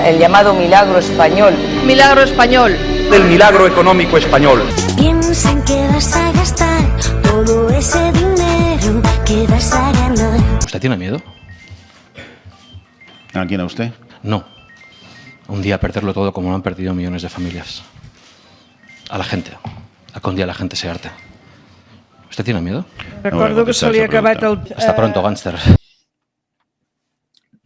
El llamado milagro español. Milagro español. Del milagro económico español. Piensan que vas a gastar todo ese dinero que vas a ganar. ¿Usted tiene miedo? ¿A quién, a usted? No. Un día perderlo todo como lo han perdido millones de familias. A la gente. A que un día la gente se harte. ¿Usted tiene miedo? Recordo que se li ha acabat el... Hasta pronto, gánster.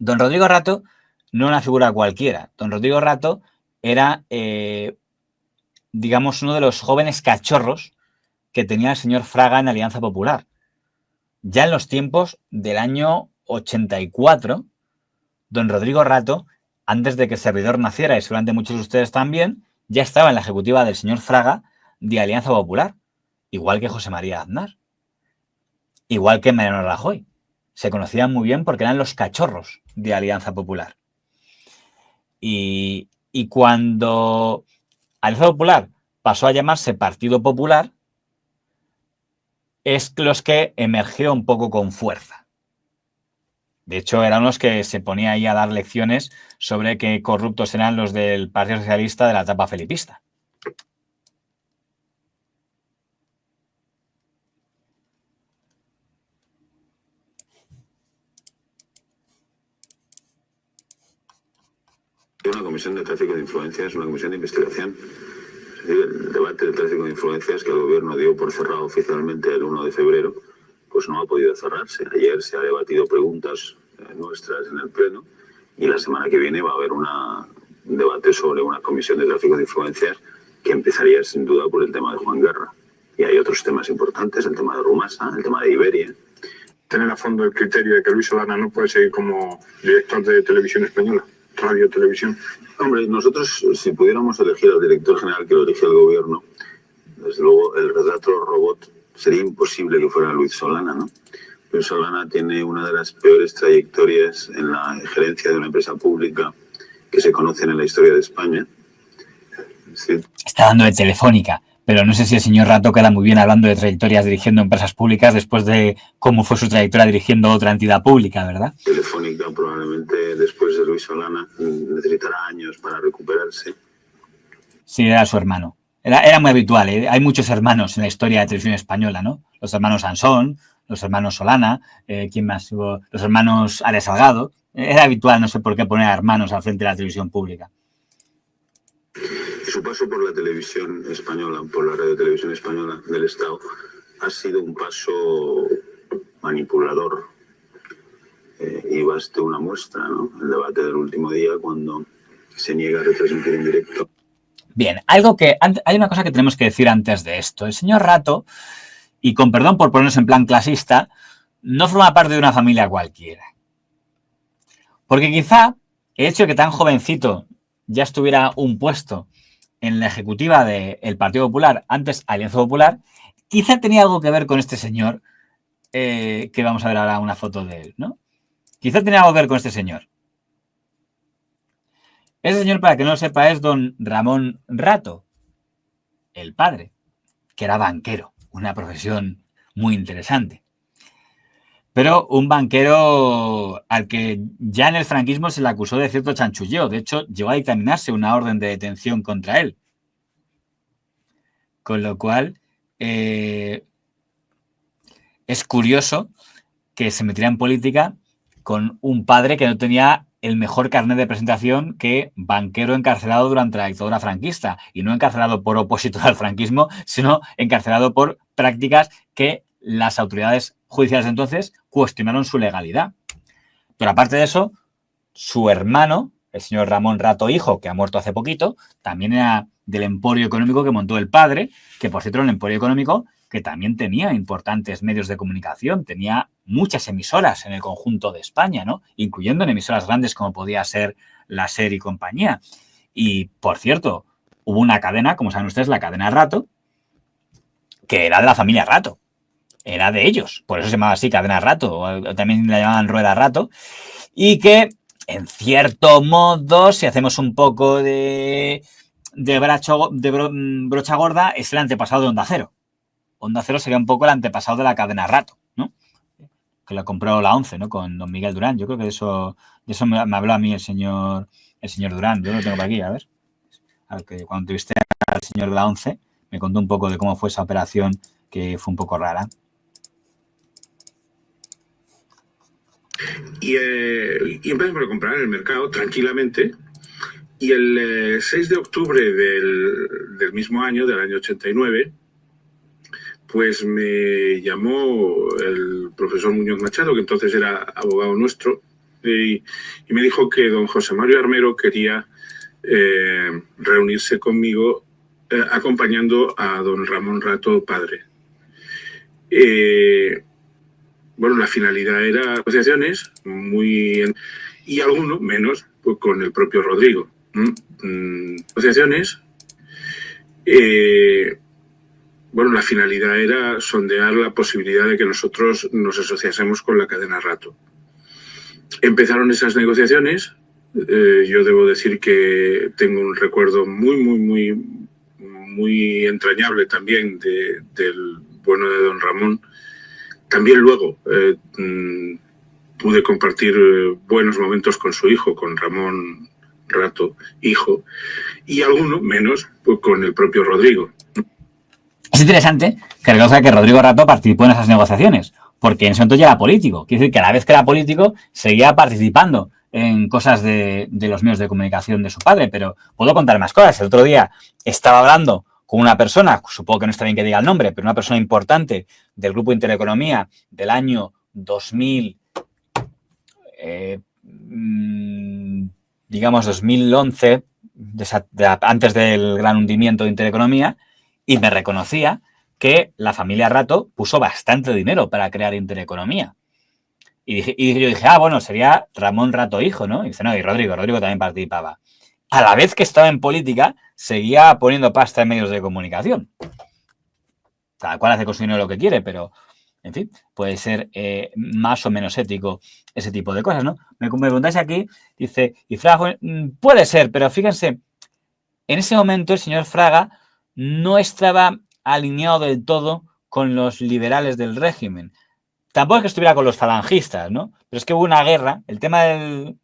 Don Rodrigo Rato no era una figura cualquiera. Don Rodrigo Rato era, digamos, uno de los jóvenes cachorros que tenía el señor Fraga en Alianza Popular. Ya en los tiempos del año 84, don Rodrigo Rato, antes de que Servidor naciera, y seguramente muchos de ustedes también, ya estaba en la ejecutiva del señor Fraga de Alianza Popular, igual que José María Aznar, igual que Mariano Rajoy. Se conocían muy bien porque eran los cachorros de Alianza Popular. Y cuando Alianza Popular pasó a llamarse Partido Popular, es los que emergió un poco con fuerza. De hecho, eran los que se ponía ahí a dar lecciones sobre qué corruptos eran los del Partido Socialista de la etapa felipista. Una comisión de tráfico de influencias, una comisión de investigación. Es decir, el debate del tráfico de influencias que el gobierno dio por cerrado oficialmente el 1 de febrero, pues no ha podido cerrarse. Ayer se ha debatido preguntas nuestras en el Pleno y la semana que viene va a haber un debate sobre una comisión de tráfico de influencias que empezaría sin duda por el tema de Juan Guerra. Y hay otros temas importantes, el tema de Rumasa, el tema de Iberia. Tener a fondo el criterio de que Luis Solana no puede seguir como director de Televisión Española, Radio Televisión. Hombre, nosotros, si pudiéramos elegir al director general que lo elige el gobierno, desde luego el retrato robot sería imposible que fuera Luis Solana, ¿no? Luis Solana tiene una de las peores trayectorias en la gerencia de una empresa pública que se conocen en la historia de España. Sí. Está hablando de Telefónica, pero no sé si el señor Rato queda muy bien hablando de trayectorias dirigiendo empresas públicas después de cómo fue su trayectoria dirigiendo otra entidad pública, ¿verdad? Telefónica probablemente después de Luis Solana necesitará años para recuperarse. Sí, era su hermano. Era muy habitual, ¿eh? Hay muchos hermanos en la historia de Televisión Española, ¿no? Los hermanos Sansón, los hermanos Solana, ¿quién más? Los hermanos Ares Salgado. Era habitual, no sé por qué, poner a hermanos al frente de la televisión pública. Y su paso por la televisión española, por la radio televisión española del Estado, ha sido un paso manipulador. Y baste una muestra, ¿no? El debate del último día, cuando se niega a retransmitir en directo. Bien, hay una cosa que tenemos que decir antes de esto. El señor Rato, y con perdón por ponernos en plan clasista, no forma parte de una familia cualquiera. Porque quizá el hecho de que tan jovencito ya estuviera un puesto en la ejecutiva del Partido Popular, antes Alianza Popular, quizá tenía algo que ver con este señor, que vamos a ver ahora una foto de él, ¿no? Quizá tenía algo que ver con este señor. Ese señor, para que no lo sepa, es don Ramón Rato, el padre, que era banquero, una profesión muy interesante. Pero un banquero al que ya en el franquismo se le acusó de cierto chanchulleo. De hecho, llegó a dictaminarse una orden de detención contra él. Con lo cual, es curioso que se metiera en política con un padre que no tenía el mejor carnet de presentación que banquero encarcelado durante la dictadura franquista. Y no encarcelado por opositor al franquismo, sino encarcelado por prácticas que las autoridades judiciales de entonces cuestionaron su legalidad. Pero aparte de eso, su hermano, el señor Ramón Rato hijo, que ha muerto hace poquito, también era del emporio económico que montó el padre, que por cierto era un emporio económico que también tenía importantes medios de comunicación, tenía muchas emisoras en el conjunto de España, ¿no? Incluyendo en emisoras grandes como podía ser la SER y compañía. Y, por cierto, hubo una cadena, como saben ustedes, la cadena Rato, que era de la familia Rato. Era de ellos, por eso se llamaba así, cadena Rato, o también la llamaban rueda Rato, y que, en cierto modo, si hacemos un poco de brocha gorda, es el antepasado de Onda Cero. Onda Cero sería un poco el antepasado de la cadena Rato, ¿no? la compró la ONCE, ¿no? Con don Miguel Durán. Yo creo que de eso me habló a mí el señor Durán. Yo lo tengo por aquí, a ver. Que cuando entrevisté al señor de la ONCE, me contó un poco de cómo fue esa operación, que fue un poco rara. Y empezamos a comprar en el mercado tranquilamente. Y el 6 de octubre del mismo año, del año 89, pues me llamó el profesor Muñoz Machado, que entonces era abogado nuestro, y me dijo que don José Mario Armero quería reunirse conmigo acompañando a don Ramón Rato padre. Bueno, la finalidad era negociaciones y alguno menos pues, con el propio Rodrigo. Negociaciones. Bueno, la finalidad era sondear la posibilidad de que nosotros nos asociásemos con la cadena Rato. Empezaron esas negociaciones. Yo debo decir que tengo un recuerdo muy entrañable también del bueno de don Ramón. También luego pude compartir buenos momentos con su hijo, con Ramón Rato, hijo, y alguno menos pues, con el propio Rodrigo. Es interesante que reconozca que Rodrigo Rato participó en esas negociaciones, porque en ese momento ya era político. Quiere decir que a la vez que era político, seguía participando en cosas de los medios de comunicación de su padre, pero puedo contar más cosas. El otro día estaba hablando con una persona, supongo que no está bien que diga el nombre, pero una persona importante del Grupo Intereconomía del año 2000, digamos 2011, antes del gran hundimiento de Intereconomía, y me reconocía que la familia Rato puso bastante dinero para crear Intereconomía. Y yo dije, bueno, sería Ramón Rato hijo, ¿no? Y dice, no, y Rodrigo también participaba. A la vez que estaba en política, seguía poniendo pasta en medios de comunicación. Cada cual hace con su dinero lo que quiere, pero, en fin, puede ser más o menos ético ese tipo de cosas, ¿no? Me preguntáis aquí, dice, y Fraga, puede ser, pero fíjense, en ese momento el señor Fraga no estaba alineado del todo con los liberales del régimen. Tampoco es que estuviera con los falangistas, ¿no? Pero es que hubo una guerra. El tema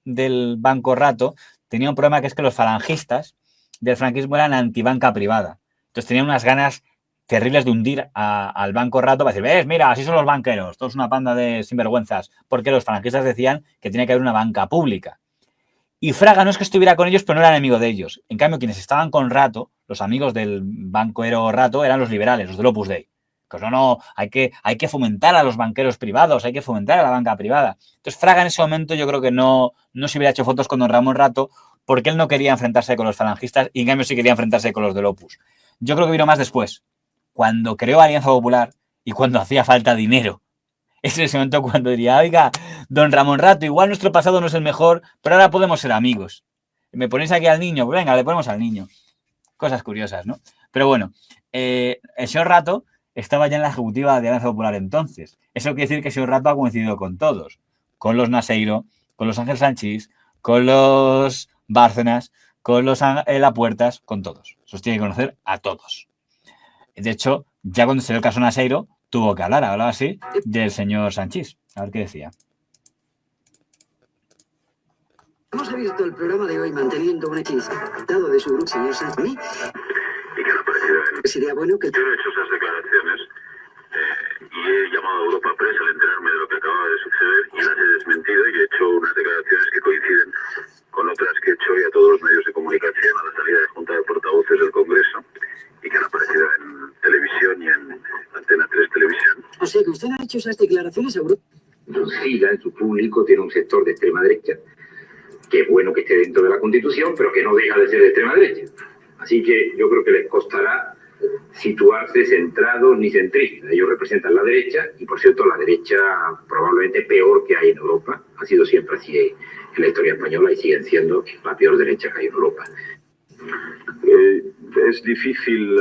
del Banco Rato tenía un problema, que es que los falangistas del franquismo eran antibanca privada. Entonces tenían unas ganas terribles de hundir al Banco Rato para decir, ves, mira, así son los banqueros, todos una panda de sinvergüenzas, porque los falangistas decían que tenía que haber una banca pública. Y Fraga no es que estuviera con ellos, pero no era enemigo de ellos. En cambio, quienes estaban con Rato, los amigos del banquero Rato, eran los liberales, los del Opus Dei. Pues no, hay que fomentar a los banqueros privados, hay que fomentar a la banca privada. Entonces, Fraga en ese momento yo creo que no se hubiera hecho fotos con don Ramón Rato porque él no quería enfrentarse con los falangistas y en cambio sí quería enfrentarse con los del Opus. Yo creo que vino más después, cuando creó Alianza Popular y cuando hacía falta dinero. Es en ese momento cuando diría, oiga, don Ramón Rato, igual nuestro pasado no es el mejor, pero ahora podemos ser amigos. ¿Me ponéis aquí al niño? Pues venga, le ponemos al niño. Cosas curiosas, ¿no? Pero bueno, el señor Rato estaba ya en la ejecutiva de Alianza Popular entonces. Eso quiere decir que el señor Rato ha coincidido con todos. Con los Naseiro, con los Ángel Sanchís, con los Bárcenas, con los Lapuertas, con todos. Eso tiene que conocer a todos. De hecho, ya cuando se dio el caso Naseiro, tuvo que hablaba así del señor Sanchís. A ver qué decía. Hemos visto el programa de hoy manteniendo un dado de su grupo, señor Sanchís. Y que no pareciera Sería bueno que... Yo no he hecho esas declaraciones y he llamado a Europa Press al enterarme de lo que acababa de suceder y las he desmentido y he hecho unas declaraciones que coinciden con otras que he hecho hoy a todos los medios de comunicación a la salida de Junta de Portavoces del Congreso y que han aparecido en televisión y en Antena 3 Televisión. O sea que usted ha hecho esas declaraciones a Europa. Lucila en su público tiene un sector de extrema derecha, que es bueno que esté dentro de la Constitución, pero que no deja de ser de extrema derecha. Así que yo creo que les costará situarse centrados ni centristas. Ellos representan la derecha y, por cierto, la derecha probablemente peor que hay en Europa. Ha sido siempre así en la historia española y siguen siendo la peor derecha que hay en Europa. Es difícil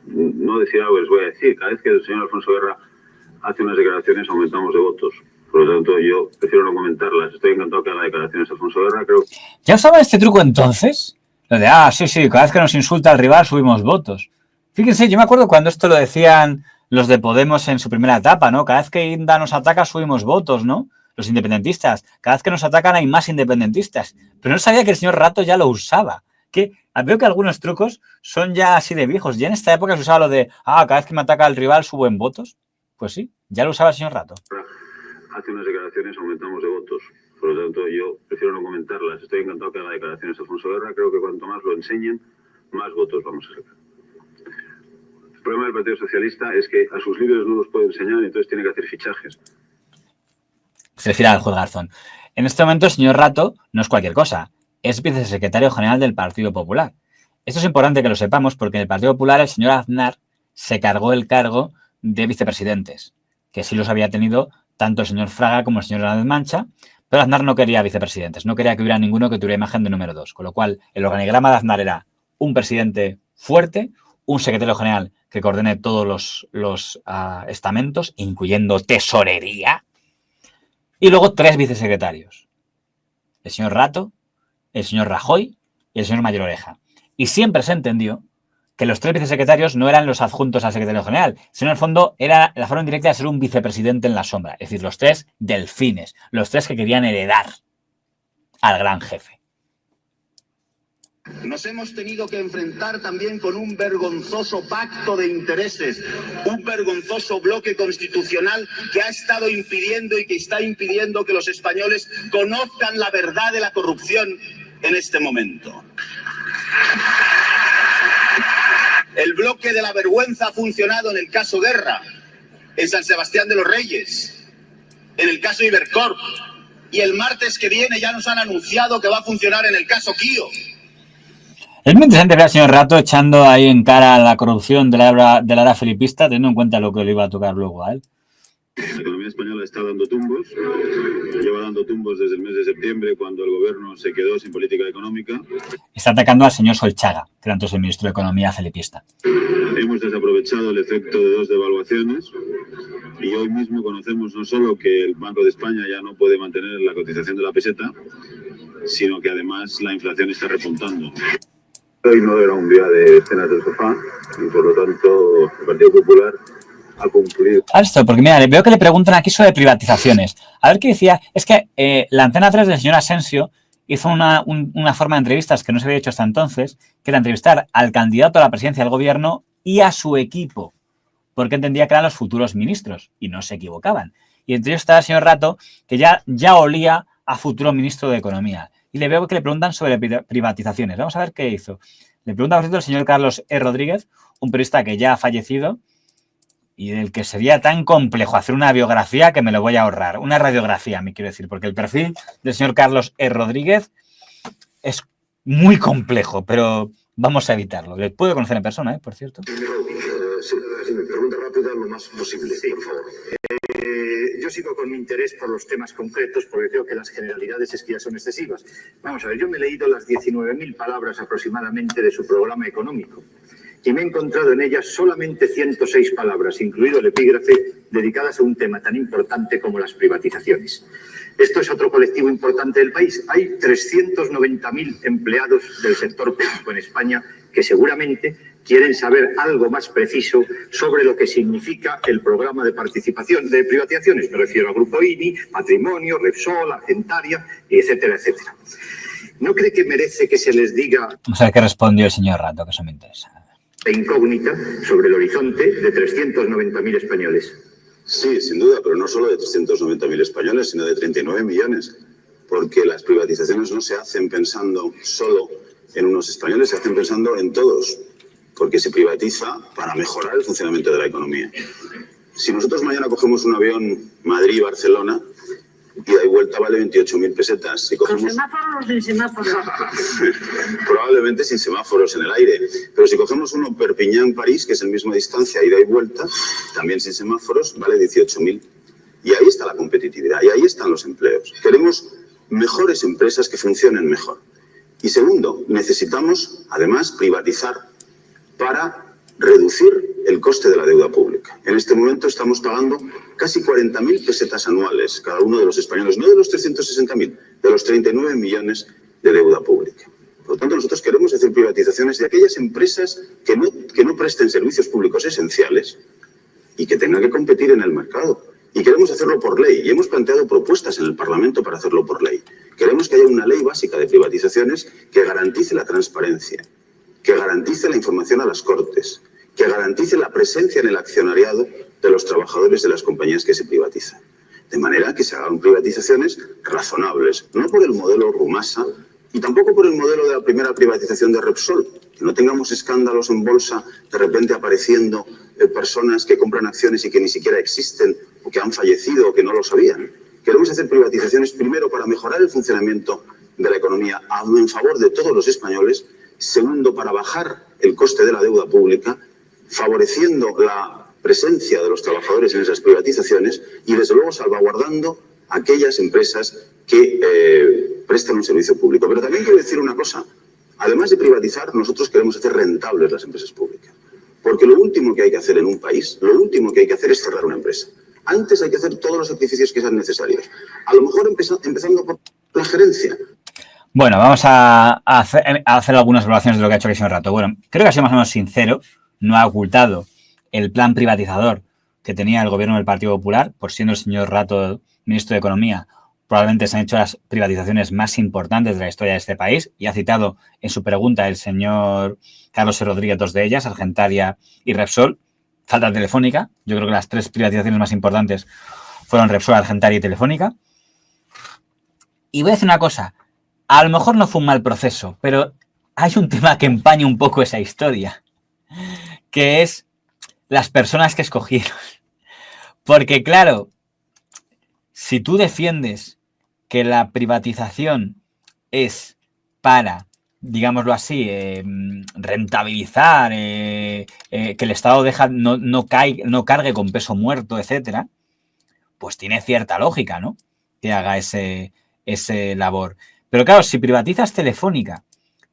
no decir algo, les voy a decir. Cada vez que el señor Alfonso Guerra hace unas declaraciones aumentamos de votos. Por lo tanto, yo prefiero no comentarlas. Estoy encantado que haga declaraciones Alfonso Guerra. Creo... ¿Ya usaban este truco entonces? Lo de, sí, cada vez que nos insulta el rival subimos votos. Fíjense, yo me acuerdo cuando esto lo decían los de Podemos en su primera etapa, ¿no? Cada vez que Inda nos ataca subimos votos, ¿no? Los independentistas. Cada vez que nos atacan hay más independentistas. Pero no sabía que el señor Rato ya lo usaba. Que veo que algunos trucos son ya así de viejos. Ya en esta época se usaba lo de, cada vez que me ataca el rival subo en votos. Pues sí, ya lo usaba el señor Rato. Hace unas declaraciones, aumentamos de votos. Por lo tanto, yo prefiero no comentarlas. Estoy encantado que haga declaraciones Alfonso Guerra. Creo que cuanto más lo enseñen, más votos vamos a sacar. El problema del Partido Socialista es que a sus líderes no los puede enseñar y entonces tiene que hacer fichajes. Se refiere al juez Garzón. En este momento el señor Rato no es cualquier cosa. Es vicesecretario general del Partido Popular. Esto es importante que lo sepamos porque en el Partido Popular el señor Aznar se cargó el cargo de vicepresidentes, que sí los había tenido tanto el señor Fraga como el señor Hernández Mancha, pero Aznar no quería vicepresidentes, no quería que hubiera ninguno que tuviera imagen de número 2, con lo cual el organigrama de Aznar era un presidente fuerte, un secretario general que coordene todos los estamentos, incluyendo tesorería, y luego 3 vicesecretarios. El señor Rato, el señor Rajoy y el señor Mayor Oreja. Y siempre se entendió que los 3 vicesecretarios no eran los adjuntos al secretario general, sino en el fondo era la forma indirecta de ser un vicepresidente en la sombra. Es decir, los 3 delfines, los 3 que querían heredar al gran jefe. Nos hemos tenido que enfrentar también con un vergonzoso pacto de intereses, un vergonzoso bloque constitucional que ha estado impidiendo y que está impidiendo que los españoles conozcan la verdad de la corrupción en este momento. El bloque de la vergüenza ha funcionado en el caso Guerra, en San Sebastián de los Reyes, en el caso Ibercorp, y el martes que viene ya nos han anunciado que va a funcionar en el caso Kio. Es muy interesante ver al señor Rato echando ahí en cara a la corrupción de la era filipista, teniendo en cuenta lo que le iba a tocar luego a él. La economía española está dando tumbos, lleva dando tumbos desde el mes de septiembre cuando el gobierno se quedó sin política económica. Está atacando al señor Solchaga, que era entonces el ministro de Economía filipista. Hemos desaprovechado el efecto de 2 devaluaciones y hoy mismo conocemos no solo que el Banco de España ya no puede mantener la cotización de la peseta, sino que además la inflación está repuntando. Hoy no era un día de cenas del sofá y por lo tanto el Partido Popular ha cumplido. Esto, porque mira, veo que le preguntan aquí sobre privatizaciones. A ver qué decía. Es que la Antena 3 del señor Asensio hizo una forma de entrevistas que no se había hecho hasta entonces, que era entrevistar al candidato a la presidencia del gobierno y a su equipo, porque entendía que eran los futuros ministros y no se equivocaban. Y entre ellos estaba el señor Rato, que ya olía a futuro ministro de Economía. Y le veo que le preguntan sobre privatizaciones. Vamos a ver qué hizo. Le pregunta, por cierto, el señor Carlos E. Rodríguez, un periodista que ya ha fallecido y del que sería tan complejo hacer una biografía que me lo voy a ahorrar. Una radiografía, me quiero decir, porque el perfil del señor Carlos E. Rodríguez es muy complejo, pero vamos a evitarlo. Le puedo conocer en persona, por cierto. Si me pregunta rápida, lo más posible, por favor. Yo sigo con mi interés por los temas concretos porque creo que las generalidades es que ya son excesivas. Vamos a ver, yo me he leído las 19.000 palabras aproximadamente de su programa económico y me he encontrado en ellas solamente 106 palabras, incluido el epígrafe, dedicadas a un tema tan importante como las privatizaciones. Esto es otro colectivo importante del país. Hay 390.000 empleados del sector público en España que seguramente quieren saber algo más preciso sobre lo que significa el programa de participación de privatizaciones. Me refiero al Grupo INI, Patrimonio, Repsol, Argentaria, etcétera, etcétera. ¿No cree que merece que se les diga... Vamos a ver qué respondió el señor Rato, que eso me interesa. ...incógnita sobre el horizonte de 390.000 españoles? Sí, sin duda, pero no solo de 390.000 españoles, sino de 39 millones. Porque las privatizaciones no se hacen pensando solo en unos españoles, se hacen pensando en todos. Porque se privatiza para mejorar el funcionamiento de la economía. Si nosotros mañana cogemos un avión Madrid-Barcelona, ida y vuelta vale 28.000 pesetas. Si cogemos... ¿Con semáforos o sin semáforos? Probablemente sin semáforos en el aire. Pero si cogemos uno Perpiñán-París, que es el mismo distancia, ida y vuelta, también sin semáforos, vale 18.000. Y ahí está la competitividad, y ahí están los empleos. Queremos mejores empresas que funcionen mejor. Y segundo, necesitamos, además, privatizar para reducir el coste de la deuda pública. En este momento estamos pagando casi 40.000 pesetas anuales, cada uno de los españoles, no de los 360.000, de los 39 millones de deuda pública. Por lo tanto, nosotros queremos hacer privatizaciones de aquellas empresas que no presten servicios públicos esenciales y que tenga que competir en el mercado. Y queremos hacerlo por ley. Y hemos planteado propuestas en el Parlamento para hacerlo por ley. Queremos que haya una ley básica de privatizaciones que garantice la transparencia, que garantice la información a las Cortes, que garantice la presencia en el accionariado de los trabajadores de las compañías que se privatizan. De manera que se hagan privatizaciones razonables, no por el modelo Rumasa y tampoco por el modelo de la primera privatización de Repsol, que no tengamos escándalos en bolsa de repente apareciendo personas que compran acciones y que ni siquiera existen o que han fallecido o que no lo sabían. Queremos hacer privatizaciones primero para mejorar el funcionamiento de la economía en favor de todos los españoles, segundo para bajar el coste de la deuda pública, favoreciendo la presencia de los trabajadores en esas privatizaciones y desde luego salvaguardando aquellas empresas que prestan un servicio público. Pero también quiero decir una cosa, además de privatizar, nosotros queremos hacer rentables las empresas públicas. Porque lo último que hay que hacer en un país, lo último que hay que hacer es cerrar una empresa. Antes hay que hacer todos los sacrificios que sean necesarios. A lo mejor empezando por la gerencia. Bueno, vamos a hacer algunas evaluaciones de lo que ha hecho el señor Rato. Bueno, creo que ha sido más o menos sincero, no ha ocultado el plan privatizador que tenía el gobierno del Partido Popular, por siendo el señor Rato ministro de Economía. Probablemente se han hecho las privatizaciones más importantes de la historia de este país y ha citado en su pregunta el señor Carlos Rodríguez dos de ellas, Argentaria y Repsol. Falta Telefónica. Yo creo que las tres privatizaciones más importantes fueron Repsol, Argentaria y Telefónica. Y voy a decir una cosa. A lo mejor no fue un mal proceso, pero hay un tema que empaña un poco esa historia, que es las personas que escogieron. Porque claro, si tú defiendes que la privatización es para, digámoslo así, rentabilizar, que el Estado no cargue con peso muerto, etcétera, pues tiene cierta lógica, ¿no? Que haga ese labor. Pero claro, si privatizas Telefónica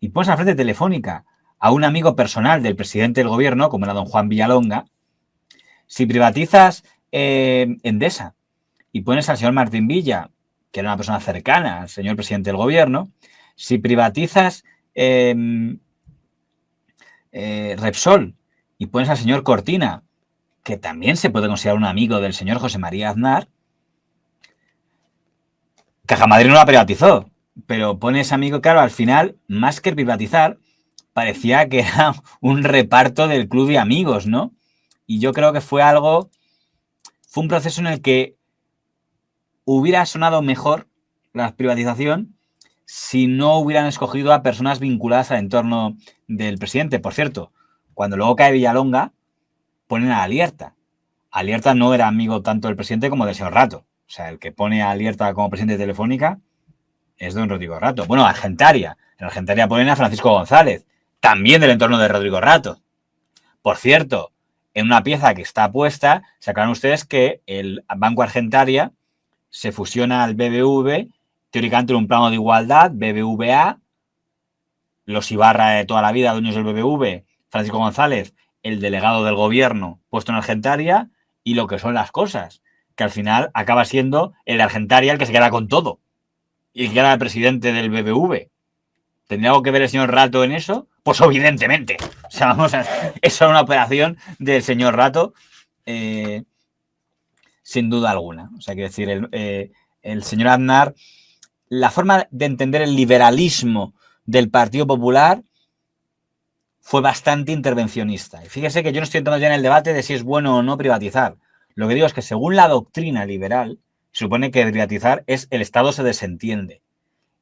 y pones al frente de Telefónica a un amigo personal del presidente del gobierno, como era don Juan Villalonga, si privatizas Endesa y pones al señor Martín Villa, que era una persona cercana al señor presidente del gobierno, si privatizas Repsol y pones al señor Cortina, que también se puede considerar un amigo del señor José María Aznar, Caja Madrid no la privatizó, pero pones amigo, claro, al final, más que privatizar, parecía que era un reparto del club de amigos, ¿no? Y yo creo que fue un proceso en el que hubiera sonado mejor la privatización si no hubieran escogido a personas vinculadas al entorno del presidente. Por cierto, cuando luego cae Villalonga, ponen a Alierta. Alierta no era amigo tanto del presidente como del señor Rato. O sea, el que pone a Alierta como presidente de Telefónica es don Rodrigo Rato. Bueno, Argentaria. En Argentaria ponen a Francisco González, también del entorno de Rodrigo Rato. Por cierto, en una pieza que está puesta, se acuerdan ustedes que el Banco Argentaria se fusiona al BBV, teóricamente en un plano de igualdad, BBVA, los Ibarra de toda la vida, dueños del BBV, Francisco González, el delegado del gobierno puesto en Argentaria, y lo que son las cosas, que al final acaba siendo el Argentaria el que se queda con todo, y el que era el presidente del BBV. ¿Tendría algo que ver el señor Rato en eso? Pues evidentemente. O sea, eso era una operación del señor Rato, sin duda alguna. O sea, quiero decir, el señor Aznar, la forma de entender el liberalismo del Partido Popular fue bastante intervencionista. Y fíjese que yo no estoy entrando ya en el debate de si es bueno o no privatizar. Lo que digo es que según la doctrina liberal, se supone que privatizar es el Estado se desentiende.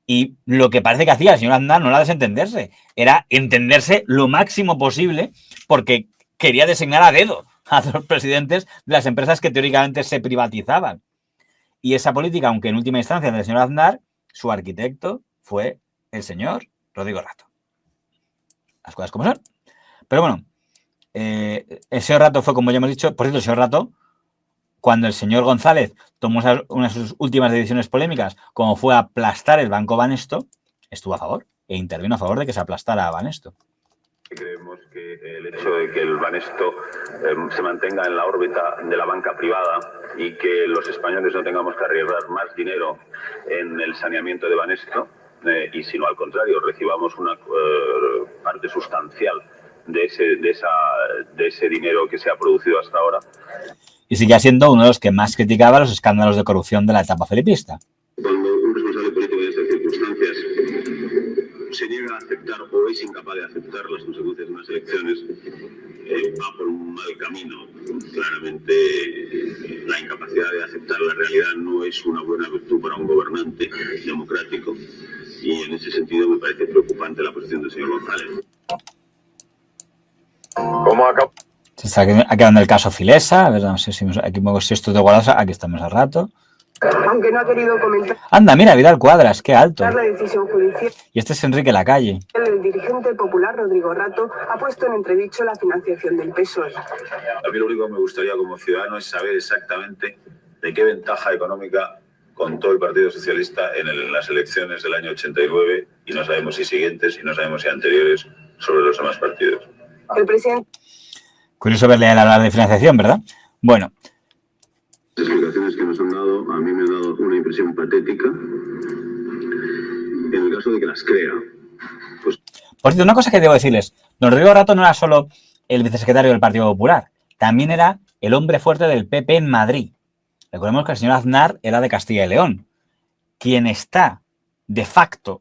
Y lo que parece que hacía el señor Aznar no era desentenderse, era entenderse lo máximo posible porque quería designar a dedo a los presidentes de las empresas que teóricamente se privatizaban. Y esa política, aunque en última instancia del señor Aznar, su arquitecto fue el señor Rodrigo Rato. Las cosas como son. Pero bueno, el señor Rato fue, como ya hemos dicho, por cierto, el señor Rato, cuando el señor González tomó una de sus últimas decisiones polémicas, como fue aplastar el Banco Banesto, estuvo a favor e intervino a favor de que se aplastara a Banesto. Creemos que el hecho de que el Banesto se mantenga en la órbita de la banca privada y que los españoles no tengamos que arriesgar más dinero en el saneamiento de Banesto y sino al contrario, recibamos una parte sustancial de ese dinero que se ha producido hasta ahora. Y sigue siendo uno de los que más criticaba los escándalos de corrupción de la etapa felipista. Cuando un responsable político de estas circunstancias se niega a aceptar o es incapaz de aceptar las consecuencias de unas elecciones, va por un mal camino. Claramente, la incapacidad de aceptar la realidad no es una buena virtud para un gobernante democrático, y en ese sentido me parece preocupante la posición del señor González. Se está acabando el caso Filesa. A ver, no sé si esto de guardados. Aquí estamos al rato. Aunque no ha querido comentar. Anda, mira, Vidal Cuadras, qué alto. La decisión judicial. Y este es Enrique Lacalle. El dirigente popular Rodrigo Rato ha puesto en entredicho la financiación del PSOE. A mí lo único que me gustaría como ciudadano es saber exactamente de qué ventaja económica contó el Partido Socialista en las elecciones del año 89, y no sabemos si siguientes y no sabemos si anteriores, sobre los demás partidos. El presidente. Curioso verle hablar de financiación, ¿verdad? Bueno. Las explicaciones que nos han dado, a mí me han dado una impresión patética. En el caso de que las crea, pues... Por cierto, una cosa que debo decirles. Don Rodrigo Rato no era solo el vicesecretario del Partido Popular, también era el hombre fuerte del PP en Madrid. Recordemos que el señor Aznar era de Castilla y León. Quien está, de facto,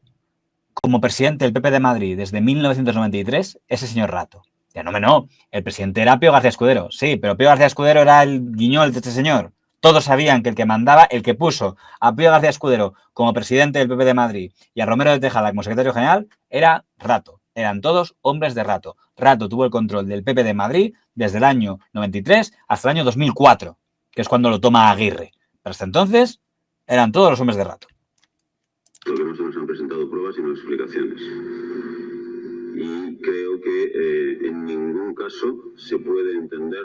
como presidente del PP de Madrid desde 1993 es el señor Rato. Ya no, el presidente era Pío García Escudero. Sí, pero Pío García Escudero era el guiñol de este señor. Todos sabían que el que mandaba, el que puso a Pío García Escudero como presidente del PP de Madrid y a Romero de Tejada como secretario general, era Rato. Eran todos hombres de Rato. Rato tuvo el control del PP de Madrid desde el año 93 hasta el año 2004, que es cuando lo toma Aguirre. Pero hasta entonces eran todos los hombres de Rato. Lo que no se nos han presentado pruebas sino explicaciones. Y creo que en ningún caso se puede entender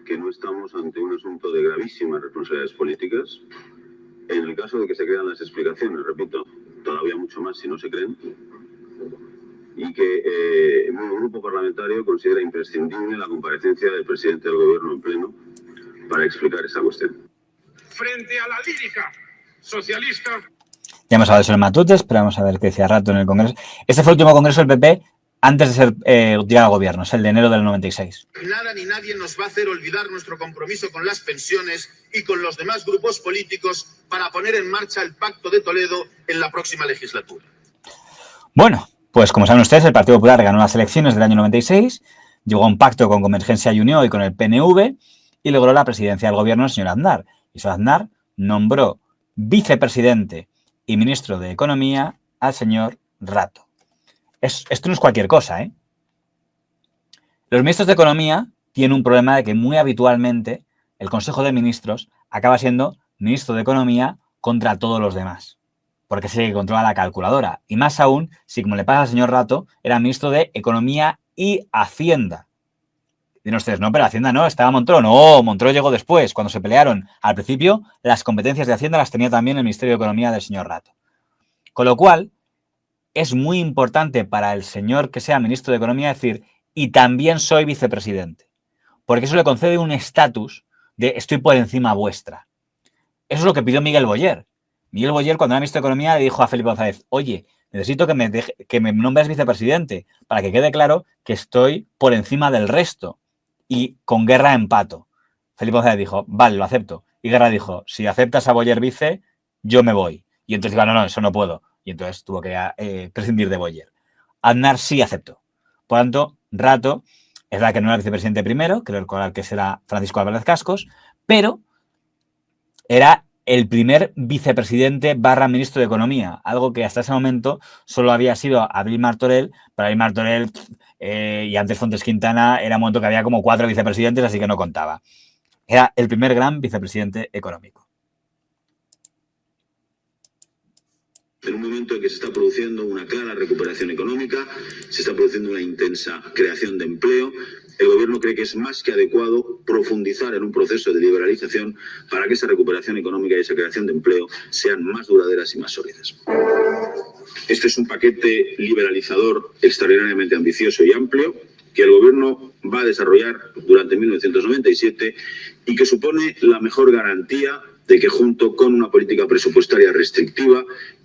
que no estamos ante un asunto de gravísimas responsabilidades políticas. En el caso de que se crean las explicaciones, repito, todavía mucho más si no se creen, y que un grupo parlamentario considera imprescindible la comparecencia del presidente del Gobierno en pleno para explicar esa cuestión. Frente a la lírica socialista. Ya hemos hablado de eso en Matutes, pero vamos a ver qué decía Rato en el Congreso. Este fue el último Congreso del PP antes de ser llegar al gobierno, es el de enero del 96. Nada ni nadie nos va a hacer olvidar nuestro compromiso con las pensiones y con los demás grupos políticos para poner en marcha el Pacto de Toledo en la próxima legislatura. Bueno, pues como saben ustedes, el Partido Popular ganó las elecciones del año 96, llegó a un pacto con Convergencia y Unió y con el PNV y logró la presidencia del gobierno del señor Aznar. Y el señor Aznar nombró vicepresidente y ministro de Economía al señor Rato. Esto no es cualquier cosa, ¿eh? Los ministros de Economía tienen un problema de que muy habitualmente el Consejo de Ministros acaba siendo ministro de Economía contra todos los demás, porque es el que controla la calculadora. Y más aún, si como le pasa al señor Rato, era ministro de Economía y Hacienda. Dicen ustedes, no, pero Hacienda no, estaba Montoro. No, Montoro llegó después, cuando se pelearon. Al principio, las competencias de Hacienda las tenía también el Ministerio de Economía del señor Rato. Con lo cual, es muy importante para el señor que sea ministro de Economía decir, y también soy vicepresidente. Porque eso le concede un estatus de estoy por encima vuestra. Eso es lo que pidió Miguel Boyer. Miguel Boyer, cuando era ministro de Economía, le dijo a Felipe González, oye, necesito que me nombres vicepresidente para que quede claro que estoy por encima del resto y con Guerra empato. Felipe González dijo, vale, lo acepto. Y Guerra dijo, si aceptas a Boyer vice, yo me voy. Y entonces dijo, no, eso no puedo. Y entonces tuvo que prescindir de Boyer. Aznar sí aceptó. Por tanto, Rato es la que no era vicepresidente primero, creo recordar que será Francisco Álvarez Cascos, pero era el primer vicepresidente / ministro de Economía, algo que hasta ese momento solo había sido Abril Martorell. Para Abril Martorell y antes Fontes Quintana era un momento que había como 4 vicepresidentes, así que no contaba. Era el primer gran vicepresidente económico. En un momento en que se está produciendo una clara recuperación económica, se está produciendo una intensa creación de empleo, el Gobierno cree que es más que adecuado profundizar en un proceso de liberalización para que esa recuperación económica y esa creación de empleo sean más duraderas y más sólidas. Este es un paquete liberalizador extraordinariamente ambicioso y amplio que el Gobierno va a desarrollar durante 1997 y que supone la mejor garantía de que, junto con una política presupuestaria restrictiva,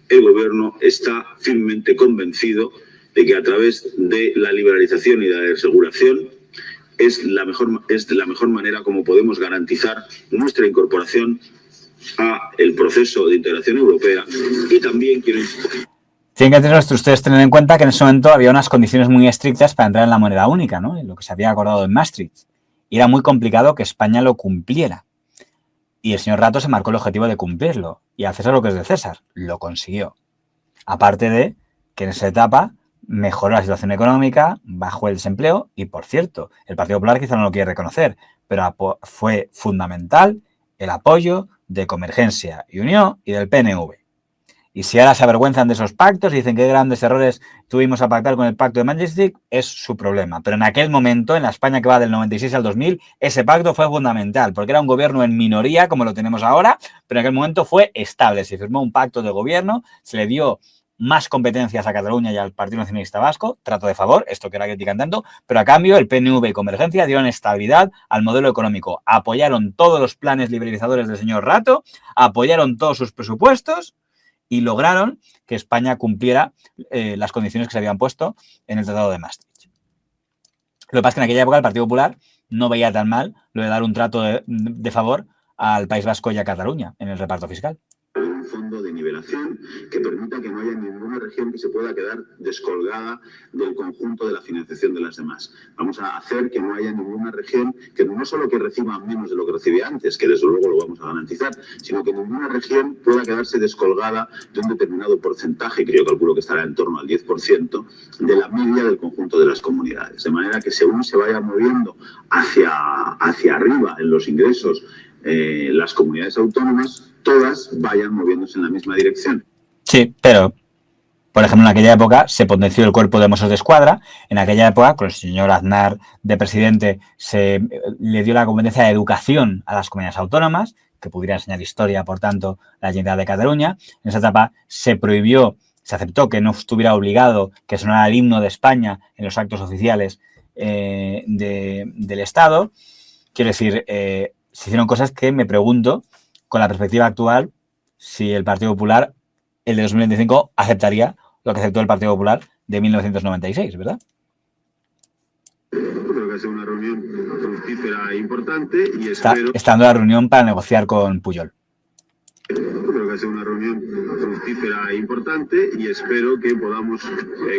el Gobierno está firmemente convencido de que a través de la liberalización y la desregulación es la mejor manera como podemos garantizar nuestra incorporación a el proceso de integración europea. Y también quiero insistir. Tienen que ustedes tener en cuenta que en ese momento había unas condiciones muy estrictas para entrar en la moneda única, ¿no? En lo que se había acordado en Maastricht. Y era muy complicado que España lo cumpliera. Y el señor Rato se marcó el objetivo de cumplirlo. Y a César lo que es de César. Lo consiguió. Aparte de que en esa etapa mejoró la situación económica, bajó el desempleo y, por cierto, el Partido Popular quizá no lo quiere reconocer, pero fue fundamental el apoyo de Convergencia y Unión y del PNV. Y si ahora se avergüenzan de esos pactos y dicen qué grandes errores tuvimos a pactar con el pacto de Maastricht, es su problema. Pero en aquel momento, en la España que va del 96 al 2000, ese pacto fue fundamental, porque era un gobierno en minoría, como lo tenemos ahora, pero en aquel momento fue estable. Se firmó un pacto de gobierno, se le dio más competencias a Cataluña y al Partido Nacionalista Vasco, trato de favor, esto que ahora critican tanto, pero a cambio el PNV y Convergencia dieron estabilidad al modelo económico, apoyaron todos los planes liberalizadores del señor Rato, apoyaron todos sus presupuestos y lograron que España cumpliera las condiciones que se habían puesto en el Tratado de Maastricht. Lo que pasa es que en aquella época el Partido Popular no veía tan mal lo de dar un trato de favor al País Vasco y a Cataluña en el reparto fiscal. Un fondo de nivelación que permita que no haya ninguna región que se pueda quedar descolgada del conjunto de la financiación de las demás. Vamos a hacer que no haya ninguna región que no solo que reciba menos de lo que recibía antes, que desde luego lo vamos a garantizar, sino que ninguna región pueda quedarse descolgada de un determinado porcentaje, que yo calculo que estará en torno al 10%, de la media del conjunto de las comunidades. De manera que según se vaya moviendo hacia arriba en los ingresos las comunidades autónomas, todas vayan moviéndose en la misma dirección. Sí, pero, por ejemplo, en aquella época se potenció el cuerpo de Mossos de Escuadra. En aquella época, con el señor Aznar de presidente, se le dio la competencia de educación a las comunidades autónomas, que pudiera enseñar historia, por tanto, la Generalitat de Cataluña. En esa etapa se prohibió, se aceptó que no estuviera obligado que sonara el himno de España en los actos oficiales del Estado. Quiero decir, se hicieron cosas que me pregunto, con la perspectiva actual, si el Partido Popular, el de 2025, aceptaría lo que aceptó el Partido Popular de 1996, ¿verdad? Creo que ha sido una reunión fructífera e importante y estando en la reunión para negociar con Pujol. Creo que ha sido una reunión fructífera e importante y espero que podamos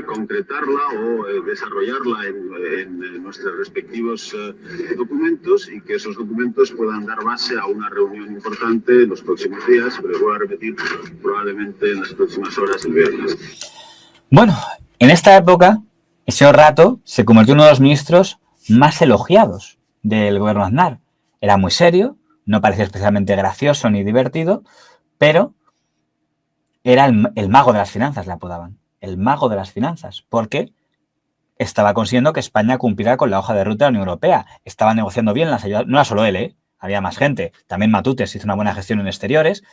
concretarla o desarrollarla en nuestros respectivos documentos y que esos documentos puedan dar base a una reunión importante en los próximos días, pero voy a repetir probablemente en las próximas horas el viernes. Bueno, en esta época, el señor Rato se convirtió en uno de los ministros más elogiados del gobierno Aznar. Era muy serio, no parecía especialmente gracioso ni divertido, pero era el mago de las finanzas, le apodaban. El mago de las finanzas, porque estaba consiguiendo que España cumpliera con la hoja de ruta de la Unión Europea. Estaba negociando bien las ayudas. No era solo él, había más gente. También Matutes hizo una buena gestión en exteriores.